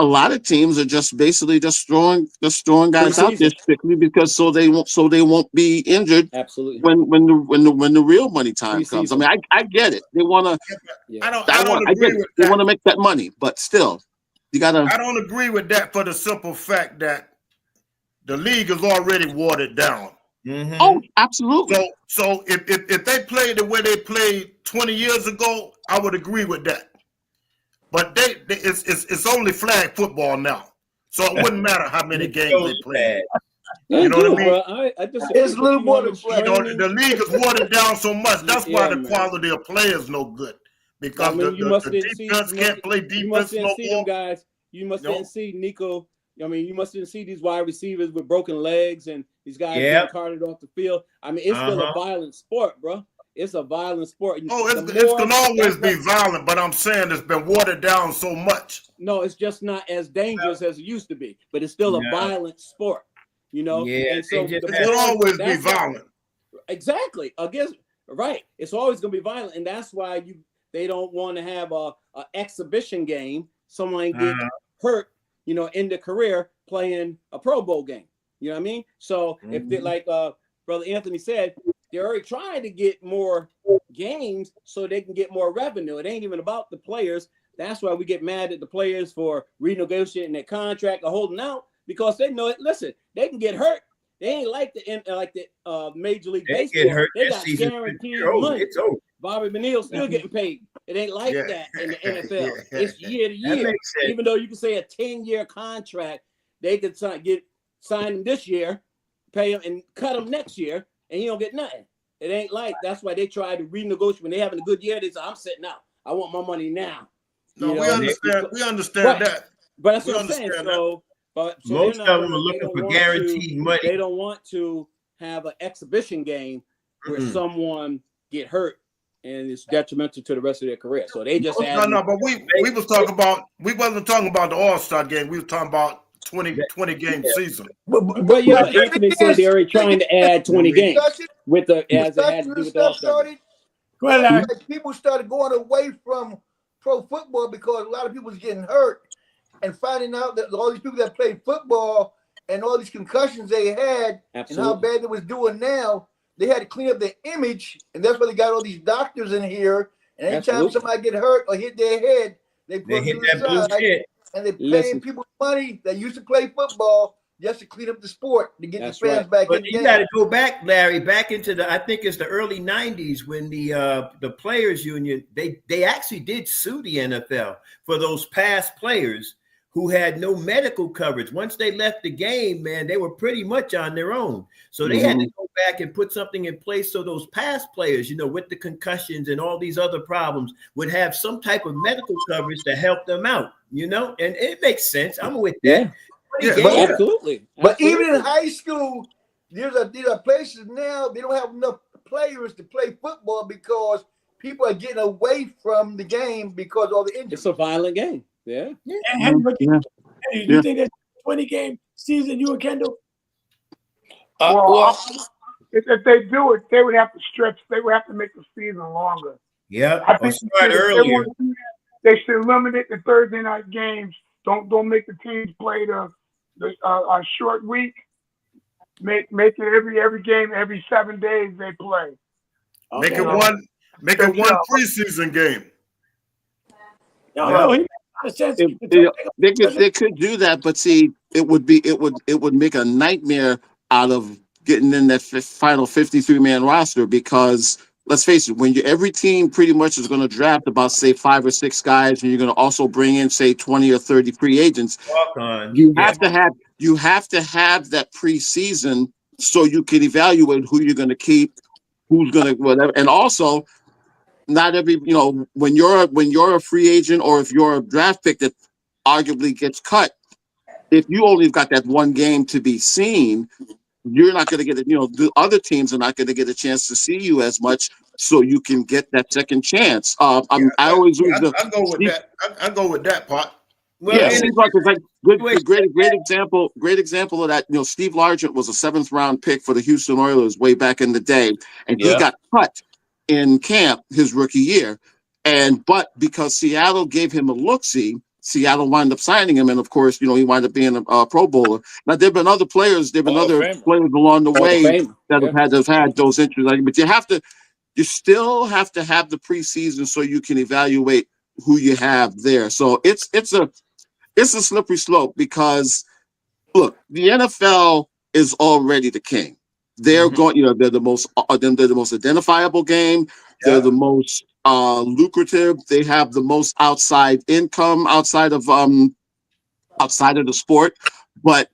a lot of teams are just basically throwing guys out there strictly because so they won't be injured. Absolutely. When the real money time comes. I mean, I get it. They want to. I don't agree with They that. want to make that money, but still, you gotta. I don't agree with that for the simple fact that the league is already watered down. Mm-hmm. Oh, absolutely. So if they played the way they played 20 years ago, I would agree with that. But it's only flag football now, so it wouldn't matter how many games they play. You know what I mean? Well, I disagree It's a little with more on than the flag. training. The league is watered down so much. That's why Yeah, the man. quality of play is no good because I mean, you must didn't see. defense can't play You must defense didn't no see them more. guys. You must No. didn't see Nico. I mean, you must didn't see these wide receivers with broken legs and these guys Yep. getting carted off the field. I mean, it's still a violent sport, bro. It's a violent sport. Oh, it's gonna always be violent, but I'm saying it's been watered down so much. No, it's just not as dangerous as it used to be, but it's still a violent sport. Yeah, and so It's gonna always be violent. Exactly. Right. It's always gonna be violent, and that's why they don't want to have a exhibition game. Someone get hurt, you know, end their career playing a Pro Bowl game. You know what I mean? So if they, like Brother Anthony said, they're already trying to get more games so they can get more revenue. It ain't even about the players. That's why we get mad at the players for renegotiating their contract or holding out, because they know it. Listen, they can get hurt. They ain't like the Major League They Baseball. get hurt They this got season. guaranteed It's over. money. It's over. Bobby Bonilla still getting paid. It ain't like Yeah. that in the NFL. It's year to That year. makes sense. Even though you can say a 10-year contract, they could sign him this year, pay him, and cut him next year, and he don't get nothing. It ain't like that's why they try to renegotiate. When they having a good year, they say, "I'm sitting out. I want my money now." No, You we know, understand. We understand Right. that. But that's We what I'm saying. understand that. So Most they're not of them are they looking don't for want guaranteed money. They don't want to have an exhibition game where Mm-mm. someone get hurt and it's detrimental to the rest of their career. So they just No, but we was talking about, we wasn't talking about the All-Star game. We was talking about 20 game season. But yeah, Anthony said they're already trying to add 20 games with the as it had to do with the All-Star game. Go ahead, Larry. Like people started going away from pro football because a lot of people was getting hurt and finding out that all these people that played football and all these concussions they had and how bad they was doing now, they had to clean up their image, and that's why they got all these doctors in here. And anytime somebody get hurt or hit their head, they put them to the side, and they're paying people money that used to play football just to clean up the sport to get the fans back in the game. You got to go back, Larry, back into the, I think it's the early 90s when the players union, they actually did sue the NFL for those past players who had no medical coverage. Once they left the game, man, they were pretty much on their own. So they had to go back and put something in place so those past players, you know, with the concussions and all these other problems would have some type of medical coverage to help them out, you know? And it makes sense. I'm with that. Yeah, absolutely. But even in high school, these are places now, they don't have enough players to play football because people are getting away from the game because of all the injuries. It's a violent game. Yeah. And you think that's 20-game season, you and Kendall? If they do it, they would have to stretch. They would have to make the season longer. Yeah, I think start earlier. They should eliminate the Thursday night games. Don't make the teams play a short week. Make it every game, every 7 days they play. Make it one preseason game. They could do that, but see, it would make a nightmare out of getting in that final 53-man roster, because let's face it, when every team pretty much is going to draft about, say, 5 or 6 guys, and you're going to also bring in, say, 20 or 30 free agents, you have to have that preseason so you can evaluate who you're going to keep, who's going to whatever, and also not every, you know, when you're a free agent or if you're a draft pick that arguably gets cut, if you only got that one game to be seen, you're not going to get it. You know, the other teams are not going to get a chance to see you as much, so you can get that second chance. I go with that. I go with that part. Well, yeah, Steve Largent, like great example of that. You know, Steve Largent was a 7th-round pick for the Houston Oilers way back in the day, and he got cut in camp his rookie year. But because Seattle gave him a look-see, Seattle wound up signing him, and of course, you know, he wound up being a Pro Bowler. Now there've been other players, along the way that have had those injuries. But you still have to have the preseason so you can evaluate who you have there. So it's a slippery slope, because look, the NFL is already the king. They're going, you know, they're the most identifiable game. They're the most lucrative. They have the most outside income outside of the sport. But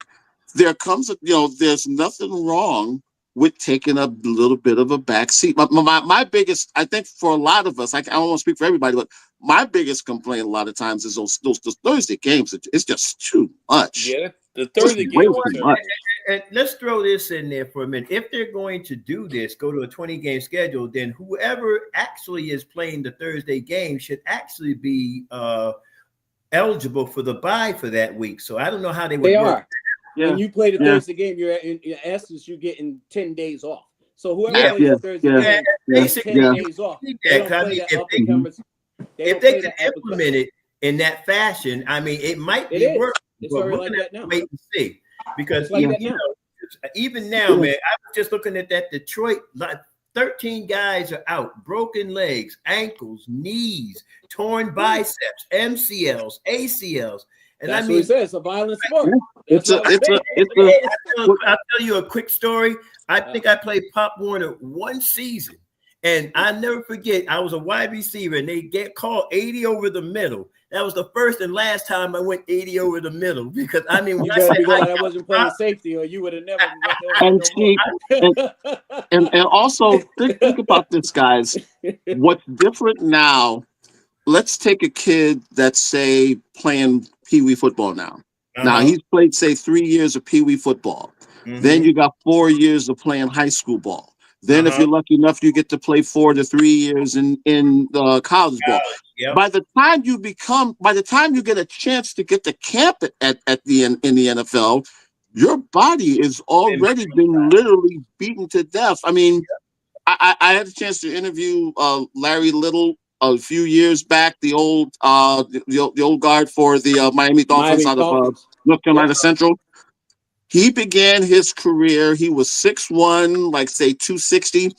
there comes, you know, there's nothing wrong with taking a little bit of a back seat. My biggest, I think for a lot of us, I don't want to speak for everybody, but my biggest complaint a lot of times is those Thursday games. It's just too much. Yeah, the Thursday games are too much. And let's throw this in there for a minute. If they're going to do this, go to a 20-game schedule, then whoever actually is playing the Thursday game should actually be eligible for the bye for that week. So I don't know how they would work. Yeah. When you play the Thursday game, you're in essence you're getting 10 days off. So whoever plays the Thursday game, basically 10 days off. If they can implement it in that fashion, I mean, it might be work It's But already we're like gonna that now. wait and see because It's like even, that now. even now, man, I was just looking at that Detroit. Like 13 guys are out, broken legs, ankles, knees, torn biceps, MCLs, ACLs, and That's I what he mean, said. It's a violent sport. It's That's a, what I it's say. a, it's a, I'll tell you a quick story. I think I played Pop Warner one season, and I never forget. I was a wide receiver, and they get called 80 over the middle. That was the first and last time I went 80 over the middle because I mean, when You I better said be glad I got wasn't playing safety, or you would have never went over and no see, and, more. and also think about this, guys. What's different now? Let's take a kid that's say playing Pee Wee football now. Now he's played say 3 years of Pee Wee football. Then you got 4 years of playing high school ball. Then if you're lucky enough, you get to play 4 to 3 years in college ball. Yep. By the time you get a chance to get to camp in the NFL, your body is already been literally beaten to death. I mean, I had a chance to interview Larry Little a few years back, the old guard for the Miami Dolphins out of North Carolina Central. He began his career, he was 6'1", like say 260.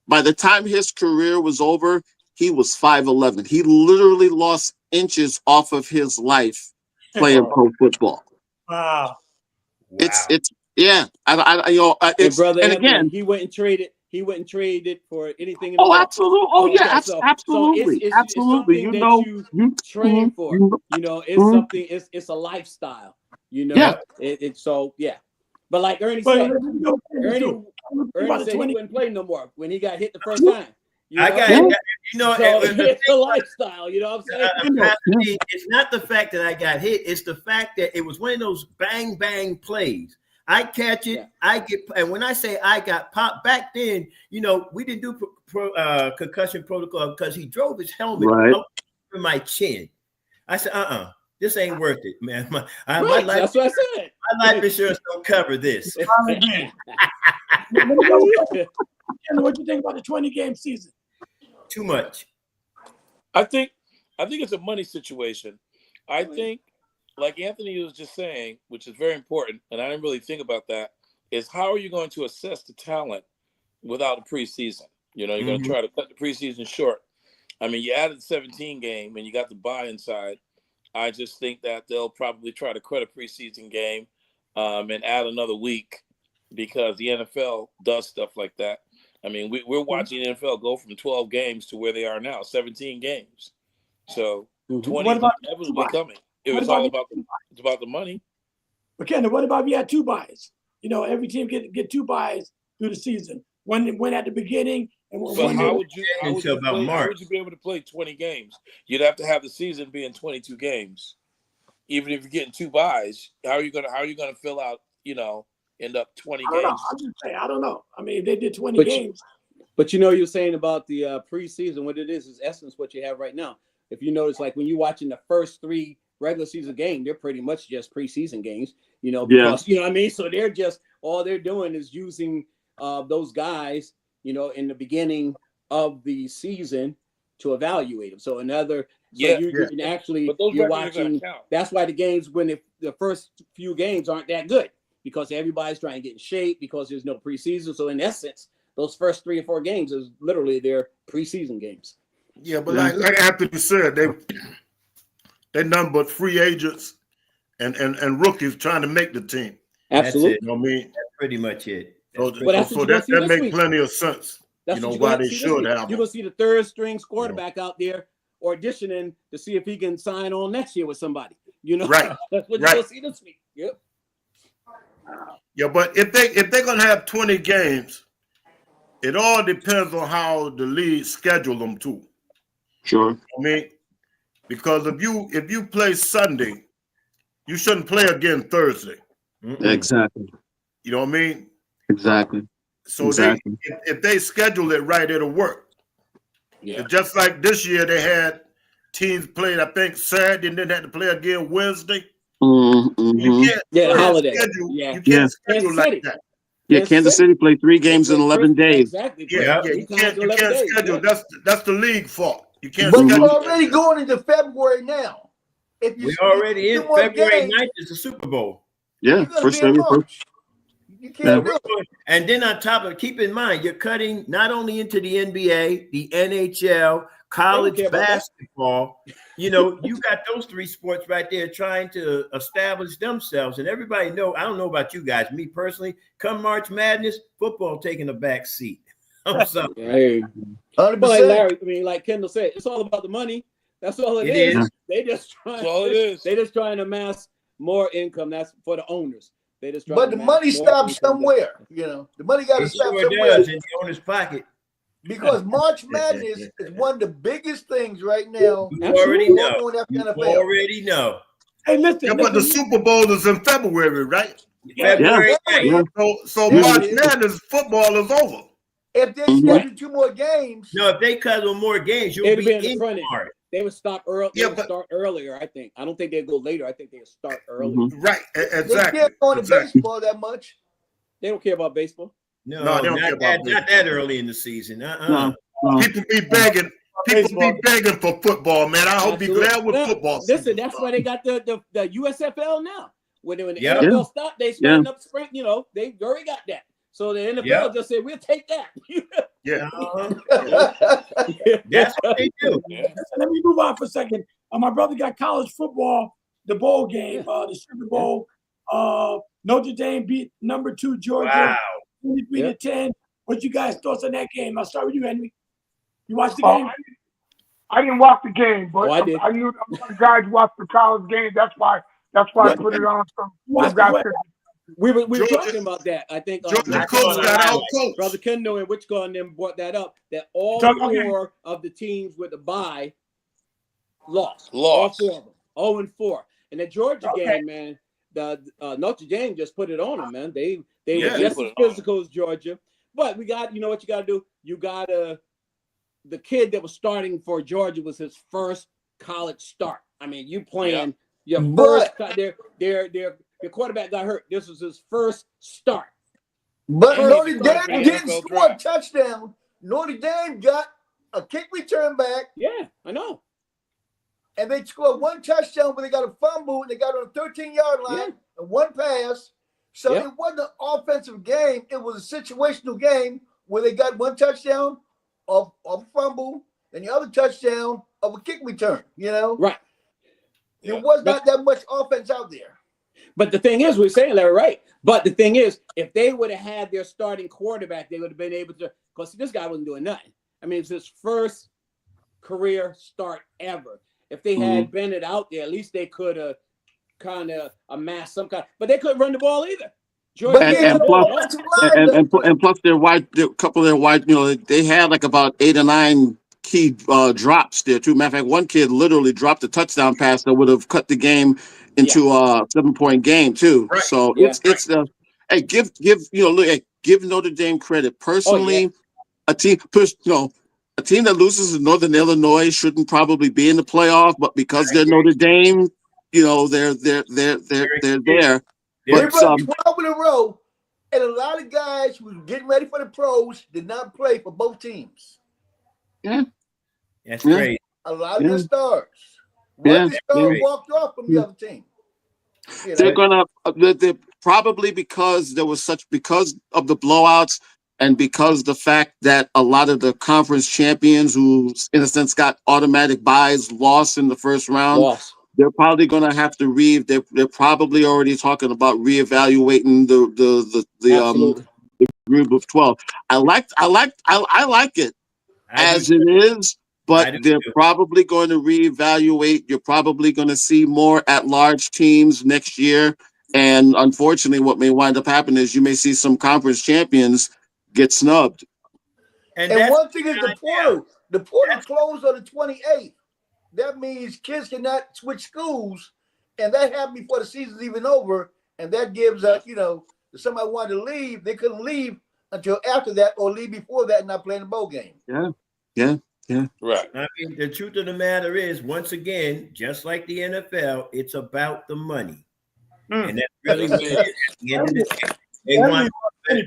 By the time his career was over, he was 5'11". He literally lost inches off of his life playing pro football. Wow. It's yeah. Hey, brother and Anthony, again, he wouldn't trade it for anything in the oh, world. absolutely. Oh, So, yeah, so absolutely. it's Absolutely. something that you train for. It's something. It's a lifestyle. Yeah. So yeah. But like Ernie But said, Ernie Ernie said he wouldn't play no more when he got hit the first time. I got Yeah. So it's a lifestyle. You know what I'm saying? It's not the fact that I got hit. It's the fact that it was one of those bang, bang plays. I catch it, I get, and when I say I got popped back then, we didn't do concussion protocol because he drove his helmet up to my chin. I said, this ain't worth it, man. My life, that's what I said. My life insurance don't cover this. What do you think about the 20-game season? Too much. I think it's a money situation. I think, like Anthony was just saying, which is very important, and I didn't really think about that, is how are you going to assess the talent without a preseason? You're going to try to cut the preseason short. I mean, you added 17 game and you got the bye inside. I just think that they'll probably try to cut a preseason game and add another week because the NFL does stuff like that. I mean, we're watching the NFL go from 12 games to where they are now, 17 games. So 20 is inevitably coming. It's about the money. But Ken, what about if you had 2 buys? Every team get 2 buys through the season. One at the beginning and one. But how would you be able to play 20 games? You'd have to have the season be in 22 games. Even if you're getting 2 buys, how are you gonna fill out? End up 20 games. I'm just saying, I don't know. I mean, if they did 20 games. But you're saying about the preseason, what it is essence what you have right now. If you notice, like when you're watching the first 3 regular season games, they're pretty much just preseason games, because you know what I mean. So they're just all they're doing is using those guys, in the beginning of the season to evaluate them. So you're watching. That's why the games when the first few games aren't that good because everybody's trying to get in shape because there's no preseason. So in essence, those first 3 or 4 games is literally their preseason games. Yeah, but like Anthony said, they nothing but free agents and rookies trying to make the team. Absolutely. You know what I mean? That's pretty much it. That makes plenty of sense. That's why they should have. You're gonna see the 3rd string quarterback out there auditioning to see if he can sign on next year with somebody. Right. That's what you're gonna see this week. Yep. Yeah, but if they're gonna have 20 games, it all depends on how the league schedule them too. Sure. I mean, because if you play Sunday, you shouldn't play again Thursday. Exactly. You know what I mean? Exactly. So if they schedule it right, it'll work. Yeah. It's just like this year, they had teams played, I think, Saturday and then had to play again Wednesday. You can't holiday. You can't schedule like that. Yeah, Kansas City played 3 games in 11 days. Exactly. Yeah, you can't schedule. That's the league fault. You can't. But you're already going into February now. if you We're already in two more February games, 9th is the Super Bowl. Yeah, you're gonna for be sure. in March. You can't do it. And then on top of, keep in mind, you're cutting not only into the NBA, the NHL, college care about that. basketball. You know, you got those three sports right there trying to establish themselves. And everybody know, I don't know about you guys, me personally, come March Madness, football taking a back seat. I'm sorry. Hey. 100%. But like Larry, I mean, like Kendall said, it's all about the money. That's all it is. They just trying. That's all it is. They just trying to amass more income. That's for the owners. They just trying But to the amass money more stops income. somewhere. You know, the money got to It stop sure somewhere. does in the owner's pocket. Because March Madness is one of the biggest things right now. You already know. going after You NFL. already know. Hey, listen, Yeah, but the Super Bowl is in February, right? February Yeah. 9th. So Yeah. March Madness football is over. If they Mhm. schedule 2 more games, No, if they cut on more games, you'll It'll be be in the in front end. March. They would stop early. Yeah, They would but- start earlier. I think. I don't think they'd go later. I think they'd start early. Mhm. Right, they exactly. can't go into exactly. baseball that much. They don't care about baseball. No, No, they don't care not about that, not that early in the season. No, no. People be begging. People be begging for football, man. I hope be Absolutely. glad with Now, football. Listen, season that's starts. why they got the USFL now. When the Yeah. NFL stopped, they starting up spring. You know, they already got that. So the NFL Yeah. just said, "We'll take that." Yeah. That's what they do. Yeah. Listen, let me move on for a second. My brother got college football, the bowl game, the Super Bowl. Notre Dame beat number 2 Georgia, Wow. 23-10. What you guys thoughts on that game? I'll start with you, Henry. You watched the Oh, game? I didn't watch the game, but Oh, I did. I knew the guys watched the college game. That's why I put it on. Watch guys what? could- We were Georgia- talking about that. I think Georgia I coach saw got that. out coach. Brother Kendall and Wichita and them brought that up. That all Okay. 4 of the teams with the bye lost. Lost. All 4 of them. 0-4. And the Georgia Okay. game, man, the Notre Dame just put it on them, man. They Yeah. were just as physical as Georgia. But we got, you know what you got to do? You got to, the kid that was starting for Georgia was his first college start. I mean, you playing your first, their quarterback got hurt. This was his first start. But First Notre start Dame in didn't NFL score a draft. touchdown. Notre Dame got a kick return back, Yeah, I know. and they scored 1 touchdown, but they got a fumble, and they got on a 13-yard line and 1 pass. So Yep. it wasn't an offensive game. It was a situational game where they got 1 touchdown of a fumble and the other touchdown of a kick return, you know? Right. There was not that much offense out there. But the thing is, we're saying Larry, right? But the thing is, if they would have had their starting quarterback, they would have been able to, because this guy wasn't doing nothing. I mean, it's his first career start ever. If they had Bennett out there, at least they could have kind of amassed some kind, but they couldn't run the ball either. Georgia But couldn't And run the plus- ball. offensive line, And plus their a couple of their wide, you know, they had like about 8 or 9 key drops there too. Matter of fact, one kid literally dropped a touchdown pass that would have cut the game into a 7-point game too. Right. So Yeah. it's hey, give you know, look, hey, give Notre Dame credit. Personally, a team that loses to Northern Illinois shouldn't probably be in the playoff, but because they're Notre Dame, you know, they're there. they But run 12 in a row, and a lot of guys who were getting ready for the pros did not play for both teams. That's Yeah. great. A lot of their stars. Yeah. One star Yeah. walked off from the other team. You they're know? gonna they're probably because of the blowouts and because the fact that a lot of the conference champions who in a sense got automatic buys lost in the first round. Lost. They're probably going to have to they're probably already talking about reevaluating the Absolutely. group of 12. I like it as it is, I but do they're too. probably going to reevaluate. You're probably going to see more at-large teams next year. And unfortunately, what may wind up happening is you may see some conference champions get snubbed. And that's one thing is the right portal. The portal That's- closed on the 28th. That means kids cannot switch schools, and that happened before the season's even over. And that gives if somebody wanted to leave, they couldn't leave until after that, or leave before that and not play in the bowl game. Yeah. Right. I mean, the truth of the matter is, once again, just like the NFL, it's about the money. And that's really what it is. At the end of the day, they want They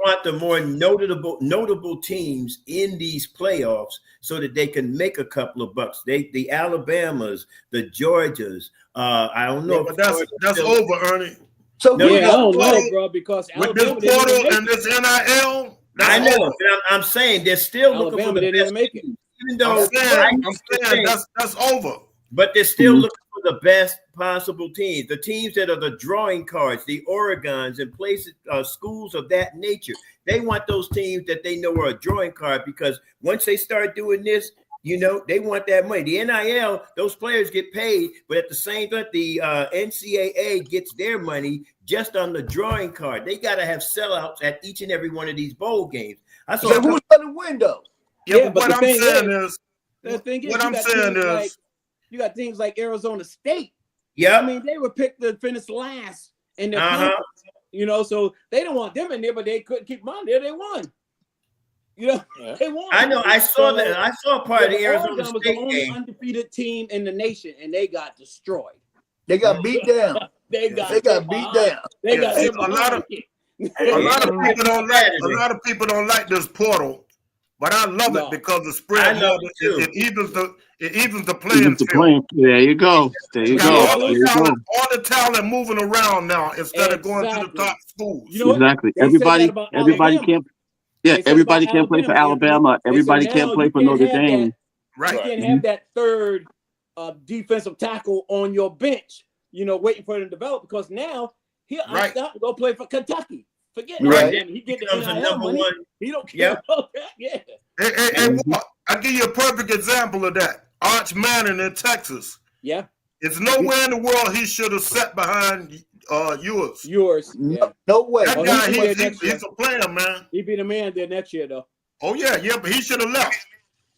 want the more notable teams in these playoffs so that they can make a couple of bucks. The Alabamas, the Georgias. I don't know. Yeah, but that's over, Ernie. So No, I don't know, bro, because with this Alabama didn't even portal make and this NIL. I know, but I'm saying they're still looking for Alabama the didn't best even make it. teams, even though I'm saying that's over. but they're still looking for the best possible teams, the teams that are the drawing cards, the Oregons and places, schools of that nature. They want those teams that they know are a drawing card, because once they start doing this, you know, they want that money. The NIL, those players get paid, but at the same time, the NCAA gets their money just on the drawing card. They got to have sellouts at each and every one of these bowl games. So who's going to win, though? Yeah, but what I'm saying is, you got teams like Arizona State. Yeah, I mean, they were picked to finish last in the conference, you know, so they don't want them in there, but they couldn't keep them on there. They won. You know, they won. I know. I saw that. I saw part of the Arizona Oregon was State the only game. Undefeated team in the nation, and they got destroyed. They got beat down. They got beat down. They got a lot of people don't like this portal, but I love it because the spread. It evens the playing field. There you go. There you go. All the talent moving around now instead of going to the top schools. You know exactly. Everybody can't. Yeah, everybody can't play for Alabama. Everybody can't play for Notre Dame. Right. You can't have that third defensive tackle on your bench, you know, waiting for him to develop, because now he'll go play for Kentucky. Forget him. He get the NIL money. One. He don't care about that. Yeah. Hey, I'll give you a perfect example of that. Arch Manning in Texas. Yeah. It's nowhere in the world he should have sat behind yours. Yeah. No way. That guy, he's a player, man. He'd be the man there next year, though. Oh, yeah, but he should have left.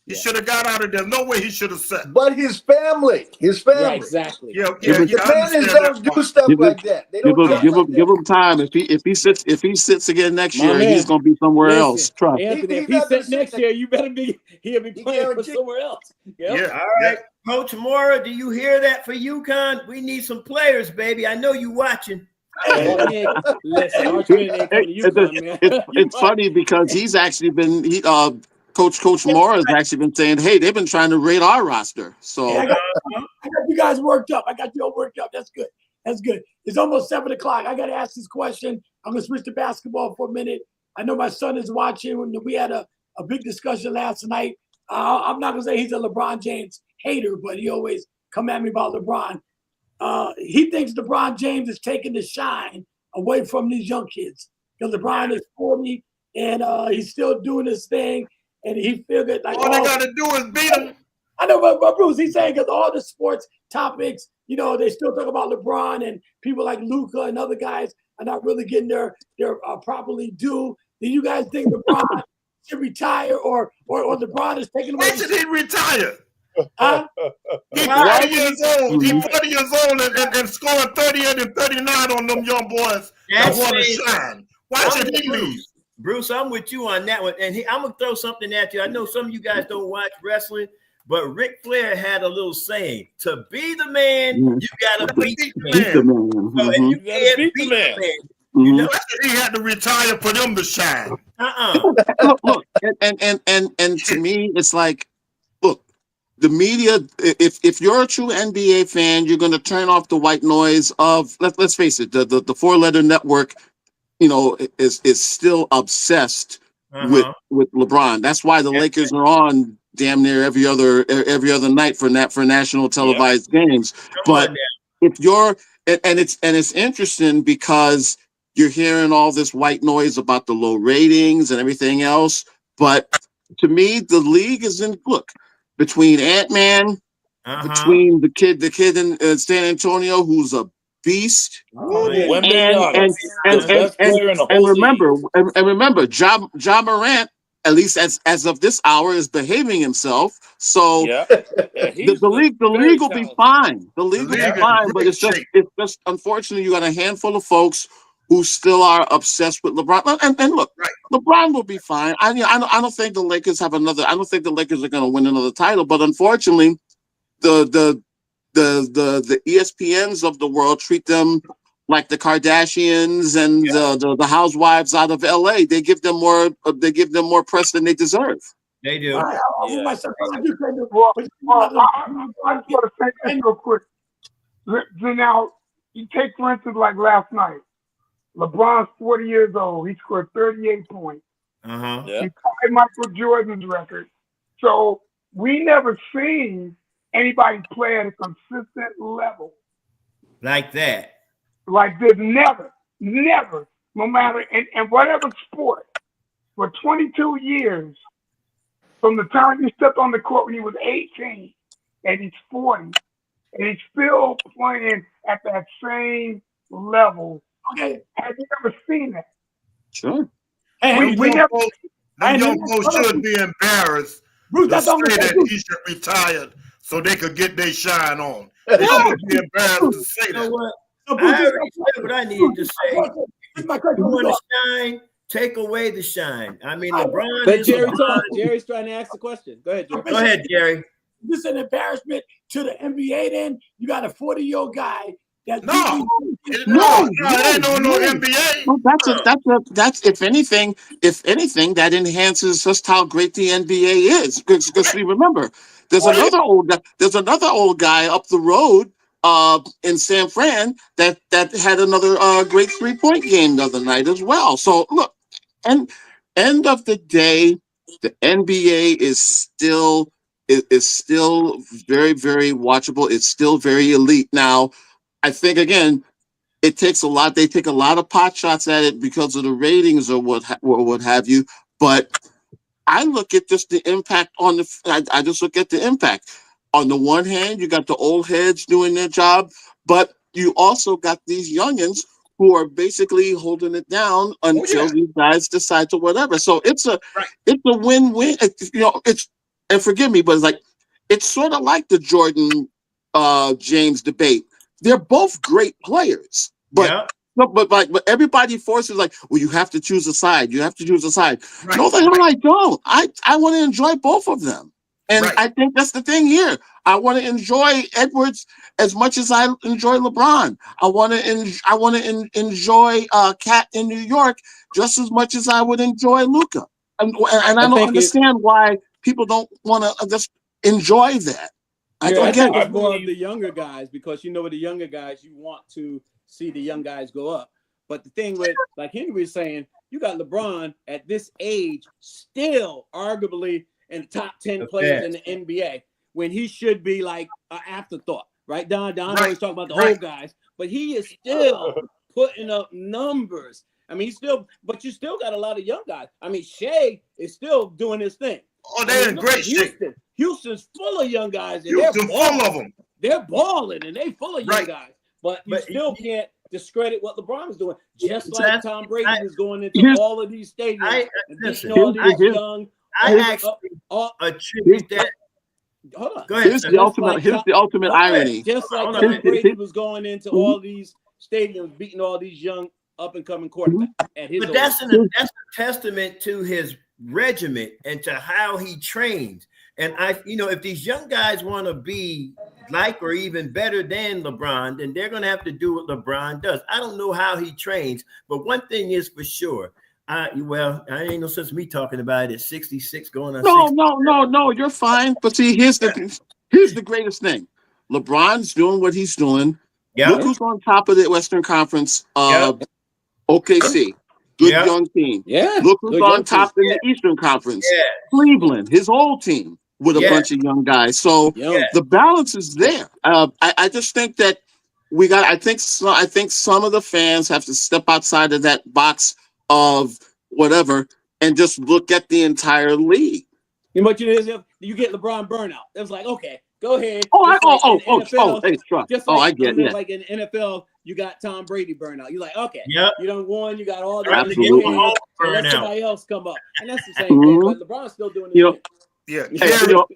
He should have got out of there. No way he should have sat. But his family. Right, exactly. Yeah, the man don't do stuff like that. They don't give him time. If he sits again next year, he's gonna be somewhere else. Trust. Anthony, if he sits next year, you better he'll be playing for somewhere else. Yep. Yeah. All right. Coach Mora, do you hear that for UConn? We need some players, baby. I know you watching. It's funny because he's actually been Coach Moore has actually been saying, hey, they've been trying to raid our roster. So I got you guys worked up. I got you all worked up. That's good. That's good. It's almost 7 o'clock. I got to ask this question. I'm going to switch to basketball for a minute. I know my son is watching. We had a big discussion last night. I'm not going to say he's a LeBron James hater, but he always come at me about LeBron. He thinks LeBron James is taking the shine away from these young kids because LeBron is 40 and he's still doing his thing. And he figured like all they got to do is beat him. I know, but Bruce, he's saying because all the sports topics, you know, they still talk about LeBron and people like Luka and other guys are not really getting their properly due. Do you guys think LeBron should retire or LeBron is taking away? Why should he retire? He's 40 years old. He's 40 years old and scoring 38 and 39 on them young boys that want to shine. Why should he leave? Bruce, I'm with you on that one. And I'm going to throw something at you. I know some of you guys don't watch wrestling, but Ric Flair had a little saying, to be the man, you got to beat the man. So, and you can't beat the man. You know, he had to retire for them to shine. Look, and to me, it's like, look, the media, if you're a true NBA fan, you're going to turn off the white noise of, let's face it, the four-letter network, you know, is still obsessed with LeBron. That's why the Lakers are on damn near every other night for national televised games. But if you're and it's interesting because you're hearing all this white noise about the low ratings and everything else. But to me, the league is in between Ant-Man, between the kid in San Antonio who's a beast. And remember, Ja Morant, at least as of this hour, is behaving himself. So the league will be fine. The league will be fine, but it's just unfortunately you got a handful of folks who still are obsessed with LeBron. And look, LeBron will be fine. I don't think the Lakers have another. I don't think the Lakers are going to win another title. But unfortunately, the ESPNs of the world treat them like the Kardashians and the housewives out of LA. They give them more press than they deserve. They do. All right, I'll move Yeah. myself. What you can do. Well, But you I know, just want to say this real quick. So now, you take, for instance, like last night, LeBron's 40 years old. He scored 38 points. Uh-huh. Yeah. He tied Michael Jordan's record. So we never seen anybody play at a consistent level Like that. like this. Never, no matter, in whatever sport, for 22 years, from the time he stepped on the court when he was 18 and he's 40, and he's still playing at that same level. okay. Have you ever seen that? Sure. Hey, We never. Them young folks should be embarrassed Bruce, to that's all I'm say gonna that say. he should retire so they could get their shine on. They should be embarrassed to say You know that. what? So, Bruce, I already said what I needed to say. this is my question. You want to shine? Take away the shine. I mean, LeBron Let is Jerry LeBron. talk. Jerry's trying to ask the question. Go ahead, Jerry. Go ahead, Jerry. This is an embarrassment to the NBA. Then you got a 40-year-old guy that No, No, it ain't no NBA. Well, that's if anything, that enhances just how great the NBA is. Because we remember, there's another old guy up the road in San Fran that had another great 3-point game the other night as well. So look, and end of the day, the NBA is still very, very watchable. It's still very elite. Now, I think again, it takes a lot. They take a lot of pot shots at it because of the ratings or what have you. But I look at just the impact on I just look at the impact. On the one hand, you got the old heads doing their job, but you also got these youngins who are basically holding it down until these guys decide to whatever. So it's a win-win. And forgive me, but it's sort of like the Jordan James debate. They're both great players, but everybody forces well, you have to choose a side. You have to choose a side. Right. No, the hell I don't. I want to enjoy both of them, and I think that's the thing here. I want to enjoy Edwards as much as I enjoy LeBron. I want to enjoy Cat in New York just as much as I would enjoy Luka, and I don't understand why people don't want to just enjoy that. I don't get think it. it's more of the younger guys because with the younger guys, you want to see the young guys go up. But the thing with, like Henry was saying, you got LeBron at this age still arguably in the top 10 players in the NBA when he should be like an afterthought, right? Don always talk about the old guys, but he is still putting up numbers. I mean, but you still got a lot of young guys. I mean, Shea is still doing his thing. Oh, they're in great shape. Houston's full of young guys. And Houston's full of them. They're balling and they full of young guys. But you still can't discredit what LeBron is doing. Just like Tom Brady was going into all of these stadiums and beating all these young. I actually attribute that. Hold on. Go ahead. Here's the ultimate irony. Just like Tom Brady was going into all these stadiums, beating all these young up and coming quarterbacks at his But that's a testament to his regiment and to how he trains. And if these young guys want to be like or even better than LeBron, then they're going to have to do what LeBron does. I don't know how he trains, but one thing is for sure. I ain't no sense me talking about it at 66 going on. No, you're fine. But see, here's the greatest thing. LeBron's doing what he's doing. Look who's on top of the Western Conference. OKC. Good young team. Look who's on top in the Eastern Conference. Cleveland, his old team with a bunch of young guys. So the balance is there. I just think that I think some of the fans have to step outside of that box of whatever and just look at the entire league. You know what you get LeBron burnout. It was like, okay, go ahead. I get it. Like in the NFL, you got Tom Brady burnout. You're like, okay, you done won. You got all the let somebody else come up, and that's the same thing. But LeBron's still doing it.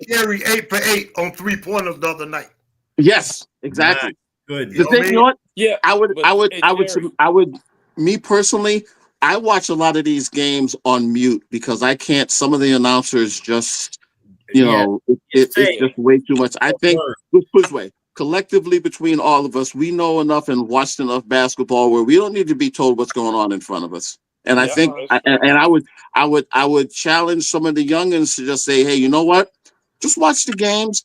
Jerry 8 for 8 on 3-pointers the other night. Yes, exactly. Good. The thing, you know what? Yeah, I would. Me personally, I watch a lot of these games on mute because I can't. Some of the announcers just, it's just way too much. I think let's put it this way: collectively between all of us, we know enough and watched enough basketball where we don't need to be told what's going on in front of us. And I Yeah, think, that's true. and I would challenge some of the youngins to just say, hey, you know what? Just watch the games.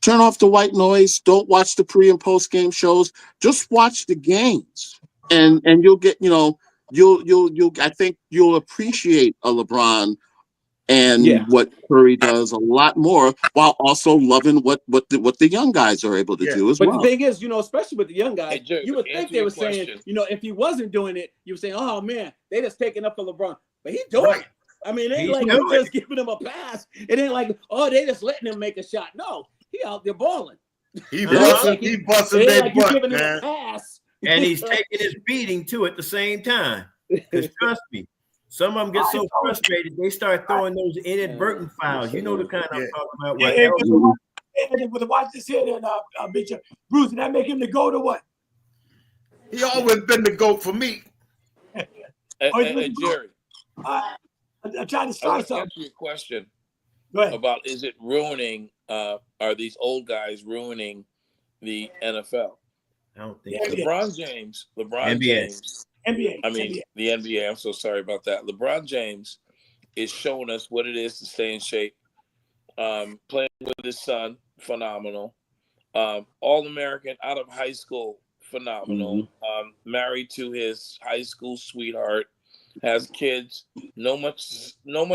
Turn off the white noise. Don't watch the pre and post game shows. Just watch the games, and you'll get, you'll. I think you'll appreciate a LeBron and Yeah. what Curry does a lot more, while also loving what the young guys are able to Yeah. do as But well. the thing is, especially with the young guys, Hey, Jerry, you would to think answer they your were saying, question, if he wasn't doing it, you were saying, oh man, they just taking up for LeBron. But he's doing Right. it. I mean, it ain't He's like doing you just giving him a pass. It ain't like, oh, they just letting him make a shot. No, he out there balling. He It ain't busted, like he it busted ain't their like you butt, giving him a man. pass. And he's taking his beating too at the same time. Because trust me, some of them get so frustrated they start throwing those inadvertent fouls. You know the kind I'm Yeah. talking about. Hey, Where hey, elbows- with the watch this here, then, Bishop Bruce, did that make him the GOAT or what? He always been the GOAT for me. and Jerry, I'm trying to I start want to something. answer your question Go ahead. about is it ruining? Are these old guys ruining the NFL? I don't think Yeah, so. yeah. LeBron NBA. James. NBA. I mean, NBA. the NBA. I'm so sorry about that. LeBron James is showing us what it is to stay in shape. Playing with his son, phenomenal. All American out of high school, phenomenal. Married to his high school sweetheart, has kids. No much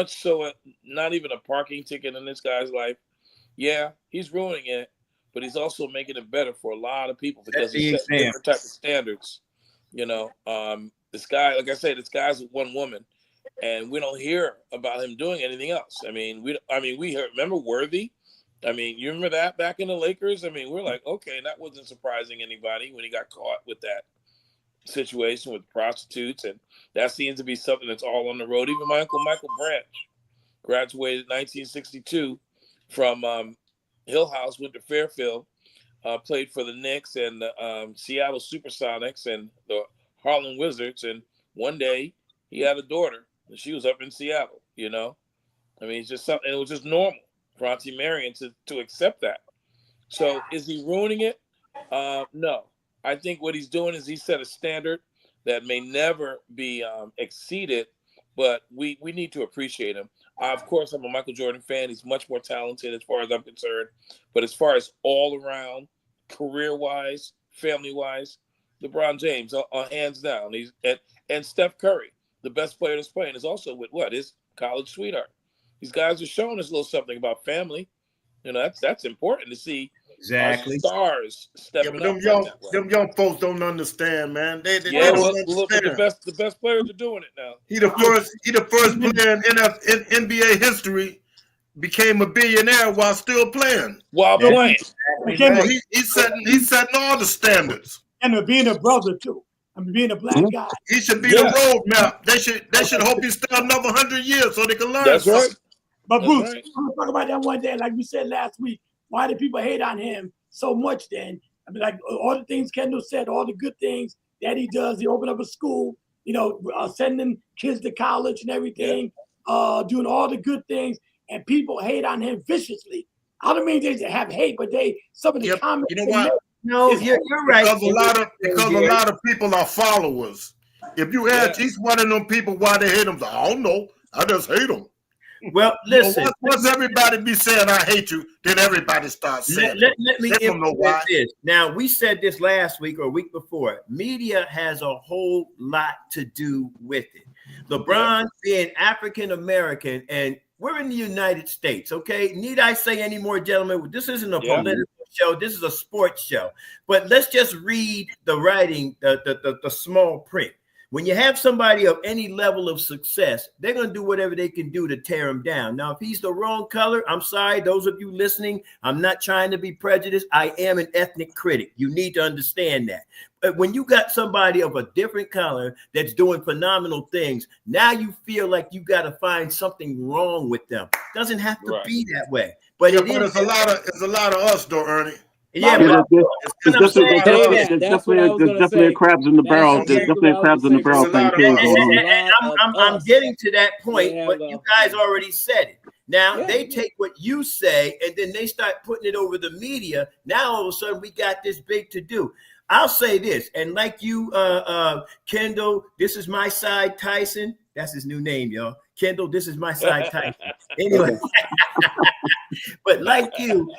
so not even a parking ticket in this guy's life. Yeah, he's ruining it, but he's also making it better for a lot of people because That's the he's setting different example. type of standards. This guy, like I said, this guy's with one woman, and we don't hear about him doing anything else. I mean, we heard, remember Worthy? I mean, you remember that back in the Lakers? I mean, we're like, okay, that wasn't surprising anybody when he got caught with that situation with prostitutes, and that seems to be something that's all on the road. Even my uncle Michael Branch graduated in 1962 from Hill House, went to Fairfield, played for the Knicks and the Seattle Supersonics and the Harlem Wizards, and one day he had a daughter, and she was up in Seattle. I mean, it's just something. It was just normal for Auntie Marion to accept that. So, is he ruining it? No. I think what he's doing is he set a standard that may never be exceeded, but we need to appreciate him. Of course, I'm a Michael Jordan fan. He's much more talented as far as I'm concerned. But as far as all around, career-wise, family-wise, LeBron James, hands down. And Steph Curry, the best player that's playing, is also with his college sweetheart. These guys are showing us a little something about family. That's important to see. Exactly. Stars Yeah, stepping but up. them young folks don't understand, man. They Yeah, don't but understand. the best players are doing it now. He the first player in NBA history became a billionaire while still playing. While That's playing. exactly So right. he's setting all the standards. And being a brother too. I mean, being a black guy. He should be Yeah. the roadmap. They should hope he stay another 100 years so they can learn That's something. right. But That's Bruce, right. I'm gonna talk about that one day, like we said last week. Why did people hate on him so much then? I mean, like all the things Kendall said, all the good things that he does. He opened up a school, sending kids to college and everything, doing all the good things, and people hate on him viciously. I don't mean they have hate, but some of the comments. You know they what? make No, is you're right. Because a lot of people are followers. If you ask each one of them people why they hate him, I don't know. I just hate them. Well, listen. Once everybody be saying I hate you, then everybody starts saying Let me they don't know why. implement this. Now, we said this last week or a week before. Media has a whole lot to do with it. LeBron being African American, and we're in the United States, okay? Need I say any more, gentlemen? This isn't a political show. This is a sports show. But let's just read the writing, the small print. When you have somebody of any level of success, they're going to do whatever they can do to tear him down. Now, if he's the wrong color, I'm sorry, those of you listening, I'm not trying to be prejudiced. I am an ethnic critic. You need to understand that. But when you got somebody of a different color that's doing phenomenal things, now you feel like you got to find something wrong with them. Doesn't have to be that way. But it's a lot of us though, Ernie. Yeah, There's definitely a crabs in the barrel. There's definitely a crabs in the barrel thing too. I'm getting to that point, but you guys already said it. Now Yeah. they take what you say and then they start putting it over the media. Now all of a sudden we got this big to do. I'll say this, and like you, Kendall, this is my side, Tyson. That's his new name, y'all. Kendall, this is my side, Tyson. Anyway, but like you,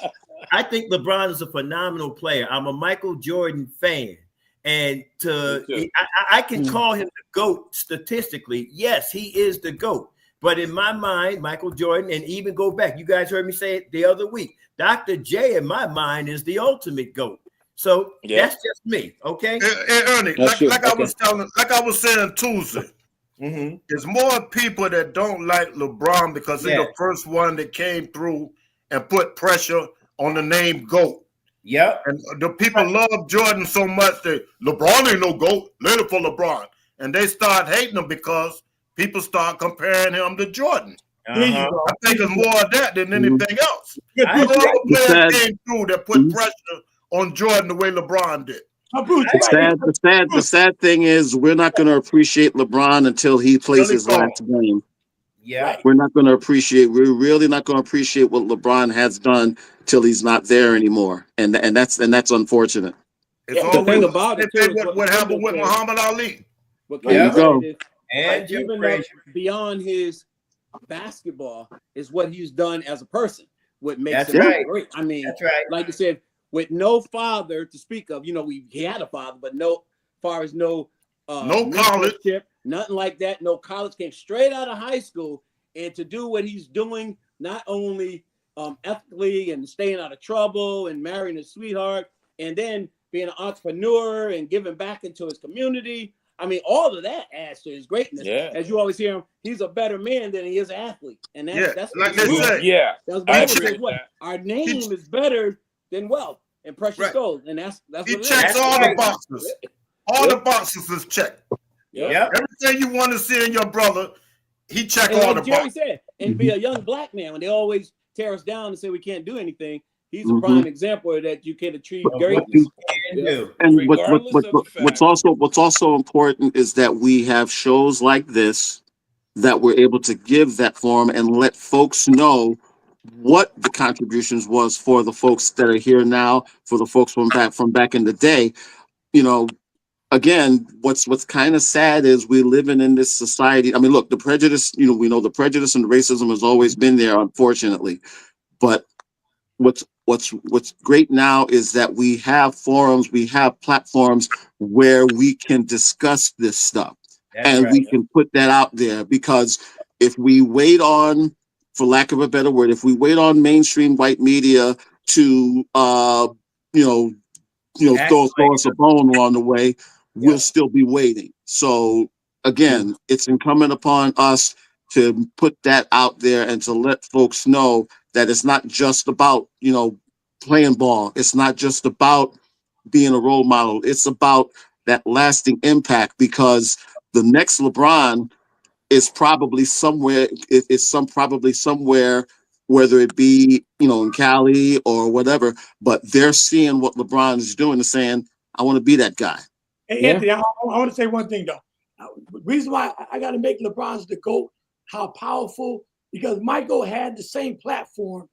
I think LeBron is a phenomenal player. I'm a Michael Jordan fan. And I can call him the GOAT statistically. Yes, he is the GOAT. But in my mind, Michael Jordan, and even go back, you guys heard me say it the other week, Dr. J in my mind is the ultimate GOAT. So that's just me, okay? Hey, Ernie, like I was saying Tuesday, there's more people that don't like LeBron because he's the first one that came through and put pressure on the name GOAT. Yep. And the people love Jordan so much that LeBron ain't no GOAT, later for LeBron. And they start hating him because people start comparing him to Jordan. There you go. I think it's more of that than anything else. Yeah, No other player came through that put pressure on Jordan the way LeBron did. The sad thing is we're not going to appreciate LeBron until he plays his last game. Yeah. We're really not going to appreciate what LeBron has done till he's not there anymore. And that's unfortunate. It's the thing about it too, what happened with Muhammad Ali. There you go. And even beyond his basketball is what he's done as a person. What makes him great. I mean, like you said, with no father to speak of, he had a father, but no college, nothing like that. No college, came straight out of high school, and to do what he's doing, not only ethically and staying out of trouble and marrying a sweetheart, and then being an entrepreneur and giving back into his community. I mean, all of that adds to his greatness. Yeah. As you always hear him, he's a better man than he is an athlete. And that's like they say. Yeah. Our name is better than wealth and precious gold. And that's he checks all the boxes. All the boxes is checked. Yeah. Everything you want to see in your brother, he checked all the boxes. Said, and be a young black man when they always tear us down and say we can't do anything. He's a prime example that you can achieve greatness. And what's also important is that we have shows like this that we're able to give that forum and let folks know what the contributions was for the folks that are here now, for the folks from back in the day. Again, what's kind of sad is we're living in this society. I mean, look, the prejudice, we know the prejudice and the racism has always been there, unfortunately. But what's great now is that we have forums, we have platforms where we can discuss this stuff. We can put that out there, because if we wait on, for lack of a better word, if we wait on mainstream white media to throw us a bone along the way, we'll still be waiting. So again, it's incumbent upon us to put that out there and to let folks know that it's not just about, playing ball. It's not just about being a role model. It's about that lasting impact, because the next LeBron is probably somewhere, whether it be, in Cali or whatever, but they're seeing what LeBron is doing and saying, I want to be that guy. Hey, Anthony, I want to say one thing, though. The reason why I got to make LeBron's the GOAT, how powerful, because Michael had the same platform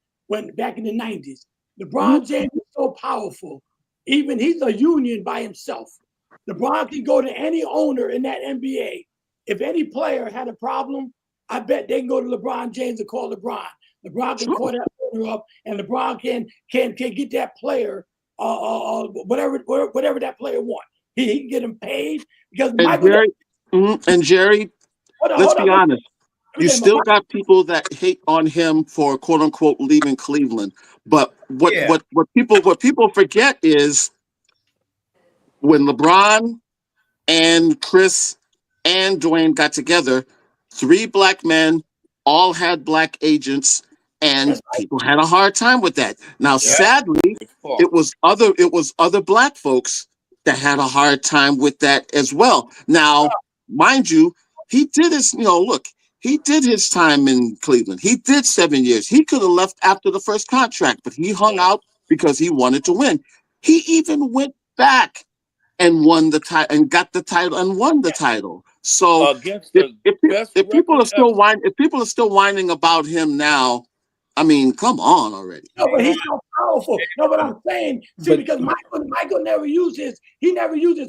back in the 90s. LeBron James is so powerful. Even he's a union by himself. LeBron can go to any owner in that NBA. If any player had a problem, I bet they can go to LeBron James and call LeBron. LeBron can call that owner up, and LeBron can get that player whatever that player wants. He can get him paid because Jerry, let's be honest. You still got people that hate on him for quote unquote leaving Cleveland. But what people forget is when LeBron and Chris and Dwayne got together, 3 black men all had black agents, and people had a hard time with that. Now, sadly, it was other black folks that had a hard time with that as well. Now, mind you, he did his, he did his time in Cleveland. He did 7 years. He could have left after the first contract, but he hung out because he wanted to win. He even went back and won the title and got the title and won the title. So against the best if people are record still ever. if people are still whining about him now, I mean, come on already. No, but he's so powerful. No, but I'm saying, see, But because Michael never uses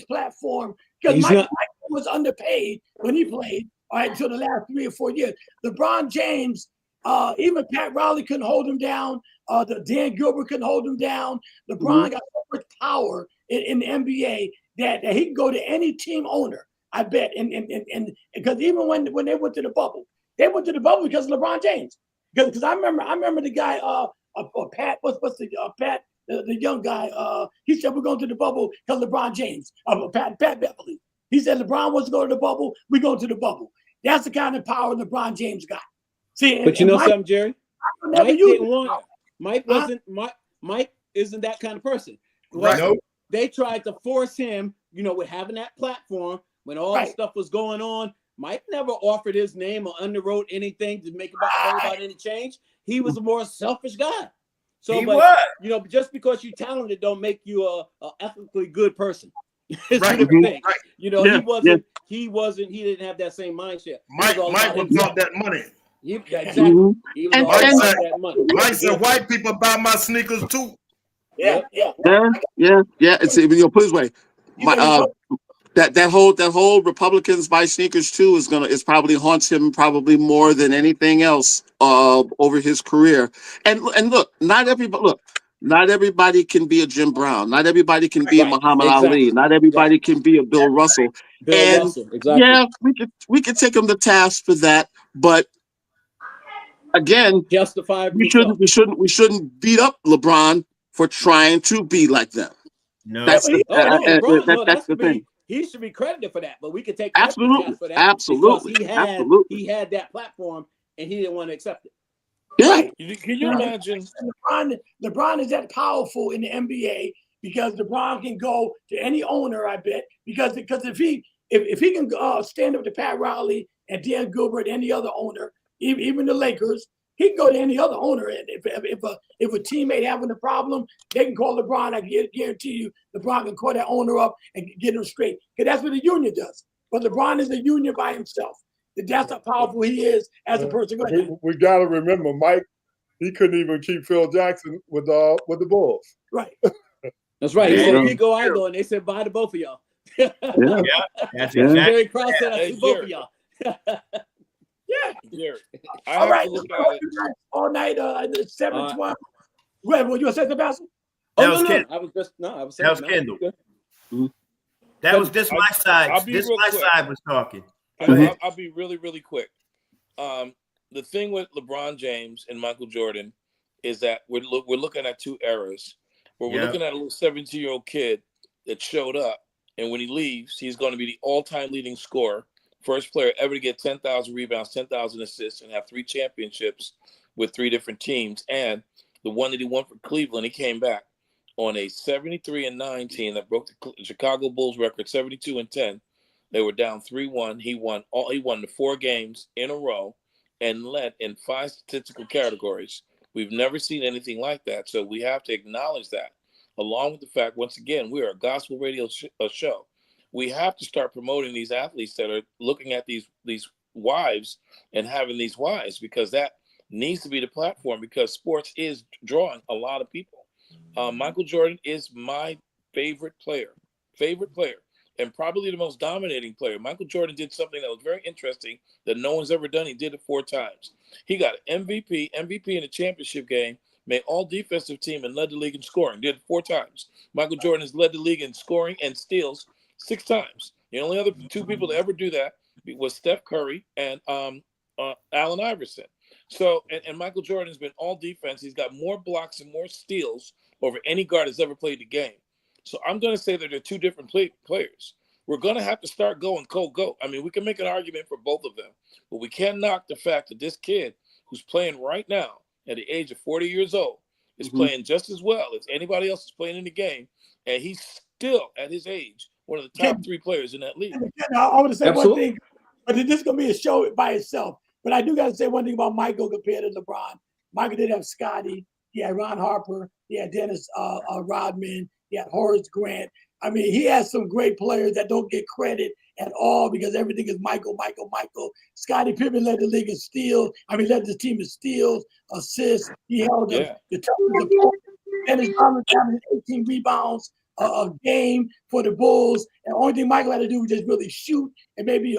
platform because he's Michael not. was underpaid when he played, all right, until the last 3 or 4 years. LeBron James, even Pat Riley couldn't hold him down. The Dan Gilbert couldn't hold him down. LeBron got so much power in the NBA that he can go to any team owner, I bet. And because even when they went to the bubble because of LeBron James. Because I remember the guy, Pat, what's the Pat, the young guy, he said we're going to the bubble because LeBron James, Pat Beverly. He said LeBron wants to go to the bubble, we go to the bubble. That's the kind of power LeBron James got. See, But you know something, Jerry? Mike didn't want. Mike wasn't. Mike isn't that kind of person. Right. Nope. They tried to force him, with having that platform when all the stuff was going on. Mike never offered his name or underwrote anything to bring about any change. He was a more selfish guy. So, just because you're talented don't make you a ethically good person. It's two different things. Right. He didn't have that same mindset. Mike was about that money. Exactly. He was all about that money. Mike said, white people buy my sneakers too. Yeah. It's put it this way. That whole Republicans buy sneakers too is probably haunts him probably more than anything else over his career. And look, not everybody can be a Jim Brown. Not everybody can be a Muhammad Ali. Not everybody can be a Bill Russell. Russell, exactly. Yeah, we could take him to task for that, but again, justifiably we shouldn't beat up LeBron for trying to be like them. No. That's the thing. He should be credited for that, but we could take absolutely for that because he had that platform and he didn't want to accept it. Yeah. Can you imagine? LeBron is that powerful in the NBA because LeBron can go to any owner, I bet, because if he can stand up to Pat Riley and Dan Gilbert, any other owner, even the Lakers, he can go to any other owner. And if a teammate having a problem, they can call LeBron. I guarantee you, LeBron can call that owner up and get him straight. Because that's what the union does. But LeBron is a union by himself. That's how powerful he is as a person. We got to remember, Mike, he couldn't even keep Phil Jackson with the Bulls. Right. That's right. He said, if you go, I go. And they said, bye to both of y'all. That's exactly. Jerry Cross said, I see both of y'all. Jerry, all right. All night, 7-12. Well, you want to say, Sebastian? That was Kendall. I was just, I was saying. That was Kendall. That was just my side. This my side was talking. I'll be really, really quick. The thing with LeBron James and Michael Jordan is that we're looking at two eras where we're looking at a little 17-year-old kid that showed up, and when he leaves, he's going to be the all-time leading scorer, first player ever to get 10,000 rebounds, 10,000 assists, and have 3 championships with 3 different teams. And the one that he won for Cleveland, he came back on a 73-9 team that broke the Chicago Bulls record, 72-10. They were down 3-1. He won the 4 games in a row and led in 5 statistical categories. We've never seen anything like that. So we have to acknowledge that, along with the fact, once again, we are a gospel radio show. We have to start promoting these athletes that are looking at these wives and having these wives, because that needs to be the platform, because sports is drawing a lot of people. Michael Jordan is my favorite player, and probably the most dominating player. Michael Jordan did something that was very interesting that no one's ever done. He did it 4 times. He got an MVP in a championship game, made all defensive team, and led the league in scoring. Did it 4 times. Michael Jordan has led the league in scoring and steals 6 times. The only other 2 people to ever do that was Steph Curry and Allen Iverson. So, and Michael Jordan has been all defense. He's got more blocks and more steals over any guard that's ever played the game. So I'm going to say that they're 2 different players. We're going to have to start going GOAT. I mean, we can make an argument for both of them, but we can't knock the fact that this kid who's playing right now at the age of 40 years old is playing just as well as anybody else is playing in the game, and he's still, at his age, one of the top 3 players in that league. I want to say one thing, but this is going to be a show by itself. But I do got to say one thing about Michael compared to LeBron. Michael did have Scotty. He had Ron Harper. He had Dennis Rodman. He had Horace Grant. I mean, he has some great players that don't get credit at all because everything is Michael. Scottie Pippen led the league in steals. I mean, led the team in steals, assists. He held the toughest of points. Dennis Rodman averaged 18 rebounds a game for the Bulls. And the only thing Michael had to do was just really shoot and maybe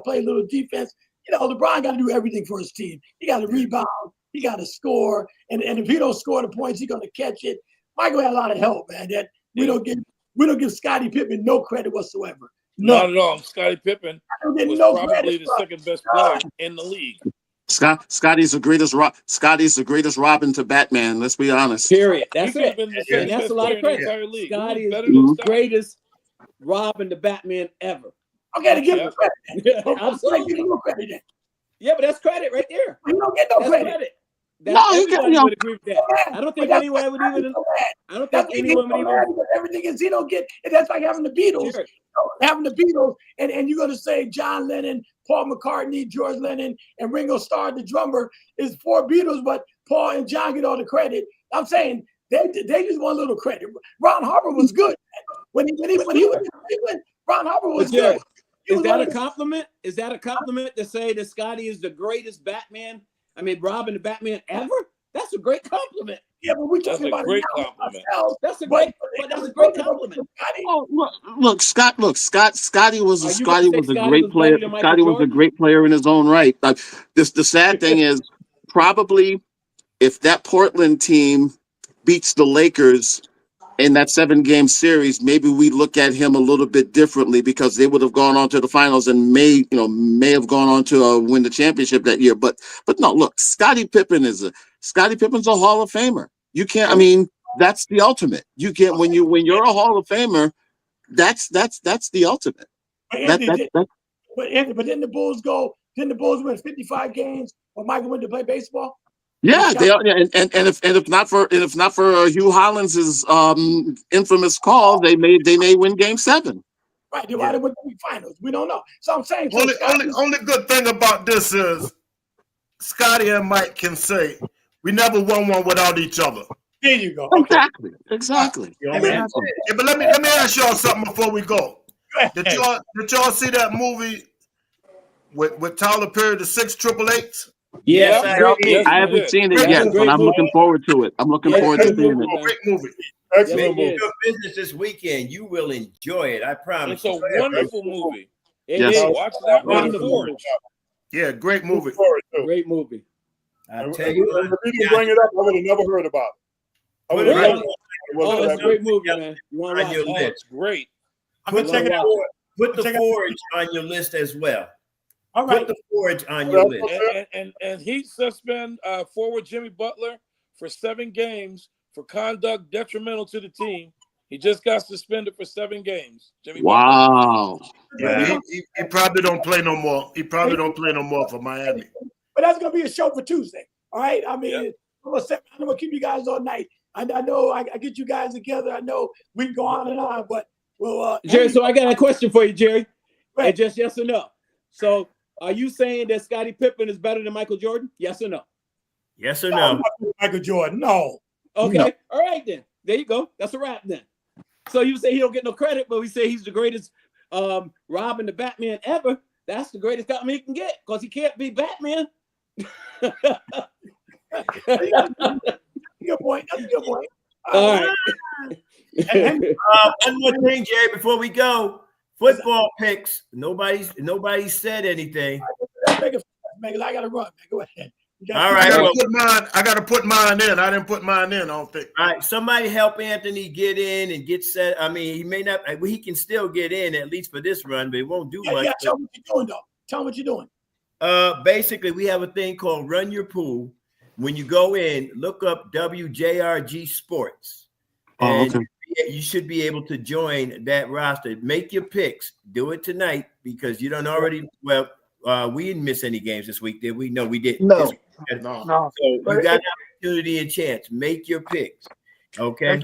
play a little defense. LeBron got to do everything for his team. He got to rebound. He got to score. And if he don't score the points, he's going to catch it. Michael had a lot of help, man. That we don't give Scottie Pippen no credit whatsoever. No. Not at all. Scottie Pippen was probably the second best player in the league. Scotty's the greatest Robin to Batman. Let's be honest. Period. That's He it. could have been the And second that's best a lot player of in the credit. entire league. Scotty He was is better than the Scotty. greatest Robin the Batman ever. Okay, to give him credit. Absolutely. Give him credit then. Yeah, but that's credit right there. You don't get no That's credit. Everybody would agree with that. I don't think anyone would even. I don't think anyone would even. Everything is he don't get. And that's like having the Beatles. Sure. Having the Beatles, and you're going to say John Lennon, Paul McCartney, George Lennon, and Ringo Starr, the drummer, is 4 Beatles, but Paul and John get all the credit. I'm saying they just want a little credit. Ron Harper was good when he was in Cleveland. Ron Harper was good. Is that a compliment? Is that a compliment to say that Scotty is the greatest Batman? I mean, Robin the Batman ever? That's a great compliment. Yeah, but we're talking about great compliment. That's a great compliment. Oh, look, Scotty was a great player. Scotty was a great player in his own right. The sad thing is, probably if that Portland team beats the Lakers in that 7-game series, maybe we look at him a little bit differently because they would have gone on to the finals and may have gone on to win the championship that year. But no, look, Scottie Pippen's a Hall of Famer. You can't. I mean, that's the ultimate. You get when you're a Hall of Famer. That's the ultimate. But then the Bulls go. Then the Bulls win 55 games when Michael went to play baseball. Yeah, they are, and if not for Hugh Hollins's infamous call, they may win Game 7. Right, they went to the finals. We don't know. So I'm saying, only good thing about this is Scotty and Mike can say we never won one without each other. There you go. Okay. Exactly. Yeah, but let me ask y'all something before we go. Did y'all see that movie with Tyler Perry, the 6 888s? Yes, I haven't seen it yet, but I'm looking forward to it. I'm looking forward to seeing it. Great movie. Excellent movie. Your business this weekend, you will enjoy it. I promise. It's a wonderful movie. Yes. Watch that one. Forge. Yeah, great movie. Great movie. I tell you, if you didn't bring it up, I would have never heard about it. Really? Oh, that's a great movie, man. You want to watch your it? list. It's great. I'm check it out. Put the Forge on your list as well. All right. Put the Forge on your list. And he suspend forward Jimmy Butler for 7 games for conduct detrimental to the team. He just got suspended for 7 games. Jimmy Wow. Yeah, he probably don't play no more. He probably don't play no more for Miami. But that's gonna be a show for Tuesday. All right. I mean, I'm gonna keep you guys all night. I know I get you guys together. I know we can go on and on, but Jerry. So I got a question for you, Jerry. And just yes or no. So are you saying that Scottie Pippen is better than Michael Jordan? Yes or no? Yes or no? Michael Jordan, no. Okay. No. All right then. There you go. That's a wrap then. So you say he don't get no credit, but we say he's the greatest Robin the Batman ever. That's the greatest compliment he can get because he can't be Batman. Good point. That's a good point. All right. One more thing, Jerry, before we go. Football picks. Nobody said anything. I gotta run. Man. Go ahead. All right. I gotta put mine in. I didn't put mine in. I don't think. All right. Somebody help Anthony get in and get set. I mean, he may not. He can still get in at least for this run, but it won't do much. Yeah, tell me what you're doing, though. Tell me what you're doing. Basically, we have a thing called Run Your Pool. When you go in, look up WJRG Sports. And you should be able to join that roster. Make your picks. Do it tonight because you don't already. Well, we didn't miss any games this week, did we? No, we didn't. No. So you got an opportunity and chance. Make your picks. Okay. It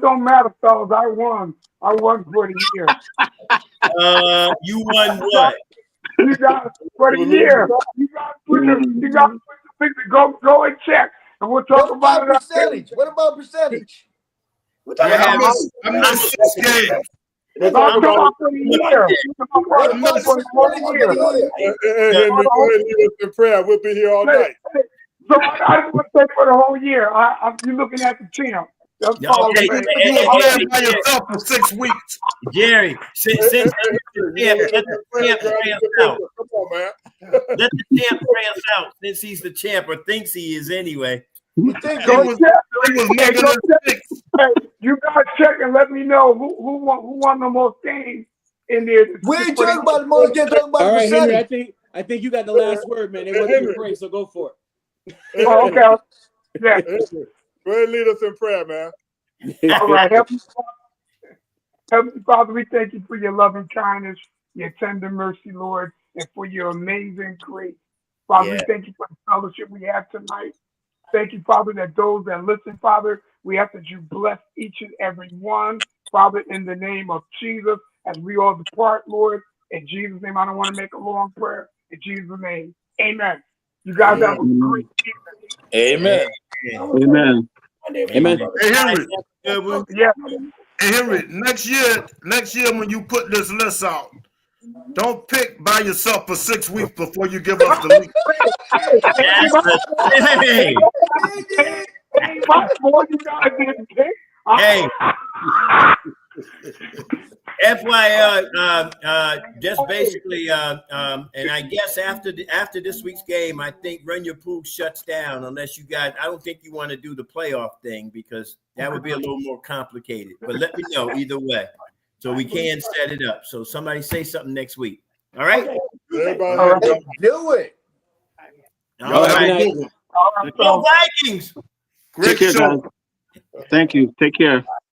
don't matter, fellas. I won for the year. You won what? You got for the year. You got to go and check, and we'll talk about it. Percentage? What about percentage? We're talking Yeah, about I missed 6 games. We're I'm talking talking about for the year. I'm talking about for the whole year. Hey, Henry, go ahead and lead us in prayer. We'll be here all night. So I just want to say for the whole year, you're looking at the champ. That's Yeah, all okay. I'm saying. You were playing by yourself for 6 weeks. Jerry, since Hey, the you know, champ, let the champ grab pray us the out. Come on, man. Let the champ pray us out since he's the champ or thinks he is anyway. You think Go was- check. He was Hey, making go it check. 6. Hey, you guys check and let me know who won the most games in there. we ain't talking about the most, they're talking about All the right, Henry. percentage. I think you got the last word, man. They want you to pray, so go for it. Oh, okay. Yeah. Henry, go ahead and lead us in prayer, man. All right. Heavenly Father, we thank you for your loving kindness, your tender mercy, Lord, and for your amazing grace. Father, Yeah. we thank you for the fellowship we have tonight. Thank you, Father, that those that listen, Father, we ask that you bless each and every one, Father, in the name of Jesus, as we all depart, Lord. In Jesus' name, I don't want to make a long prayer. In Jesus' name, amen. You guys have a great Amen. Amen. Amen. Hey, Henry. Good one. evening. Yeah. Hey, Henry, next year when you put this list out, don't pick by yourself for 6 weeks before you give us the link. Hey, Hey, my boy, you guys didn't pick. hey. FYI, just basically, and I guess after this week's game, I think Run Your Pool shuts down unless you guys. I don't think you want to do the playoff thing because that would be a little more complicated. But let me know either way, so we can set it up. So somebody say something next week. All right. Everybody All right. Let's do it. All Have a right. good one. All right, Go so- Vikings. Great Take care, show. guys. Thank you. Take care.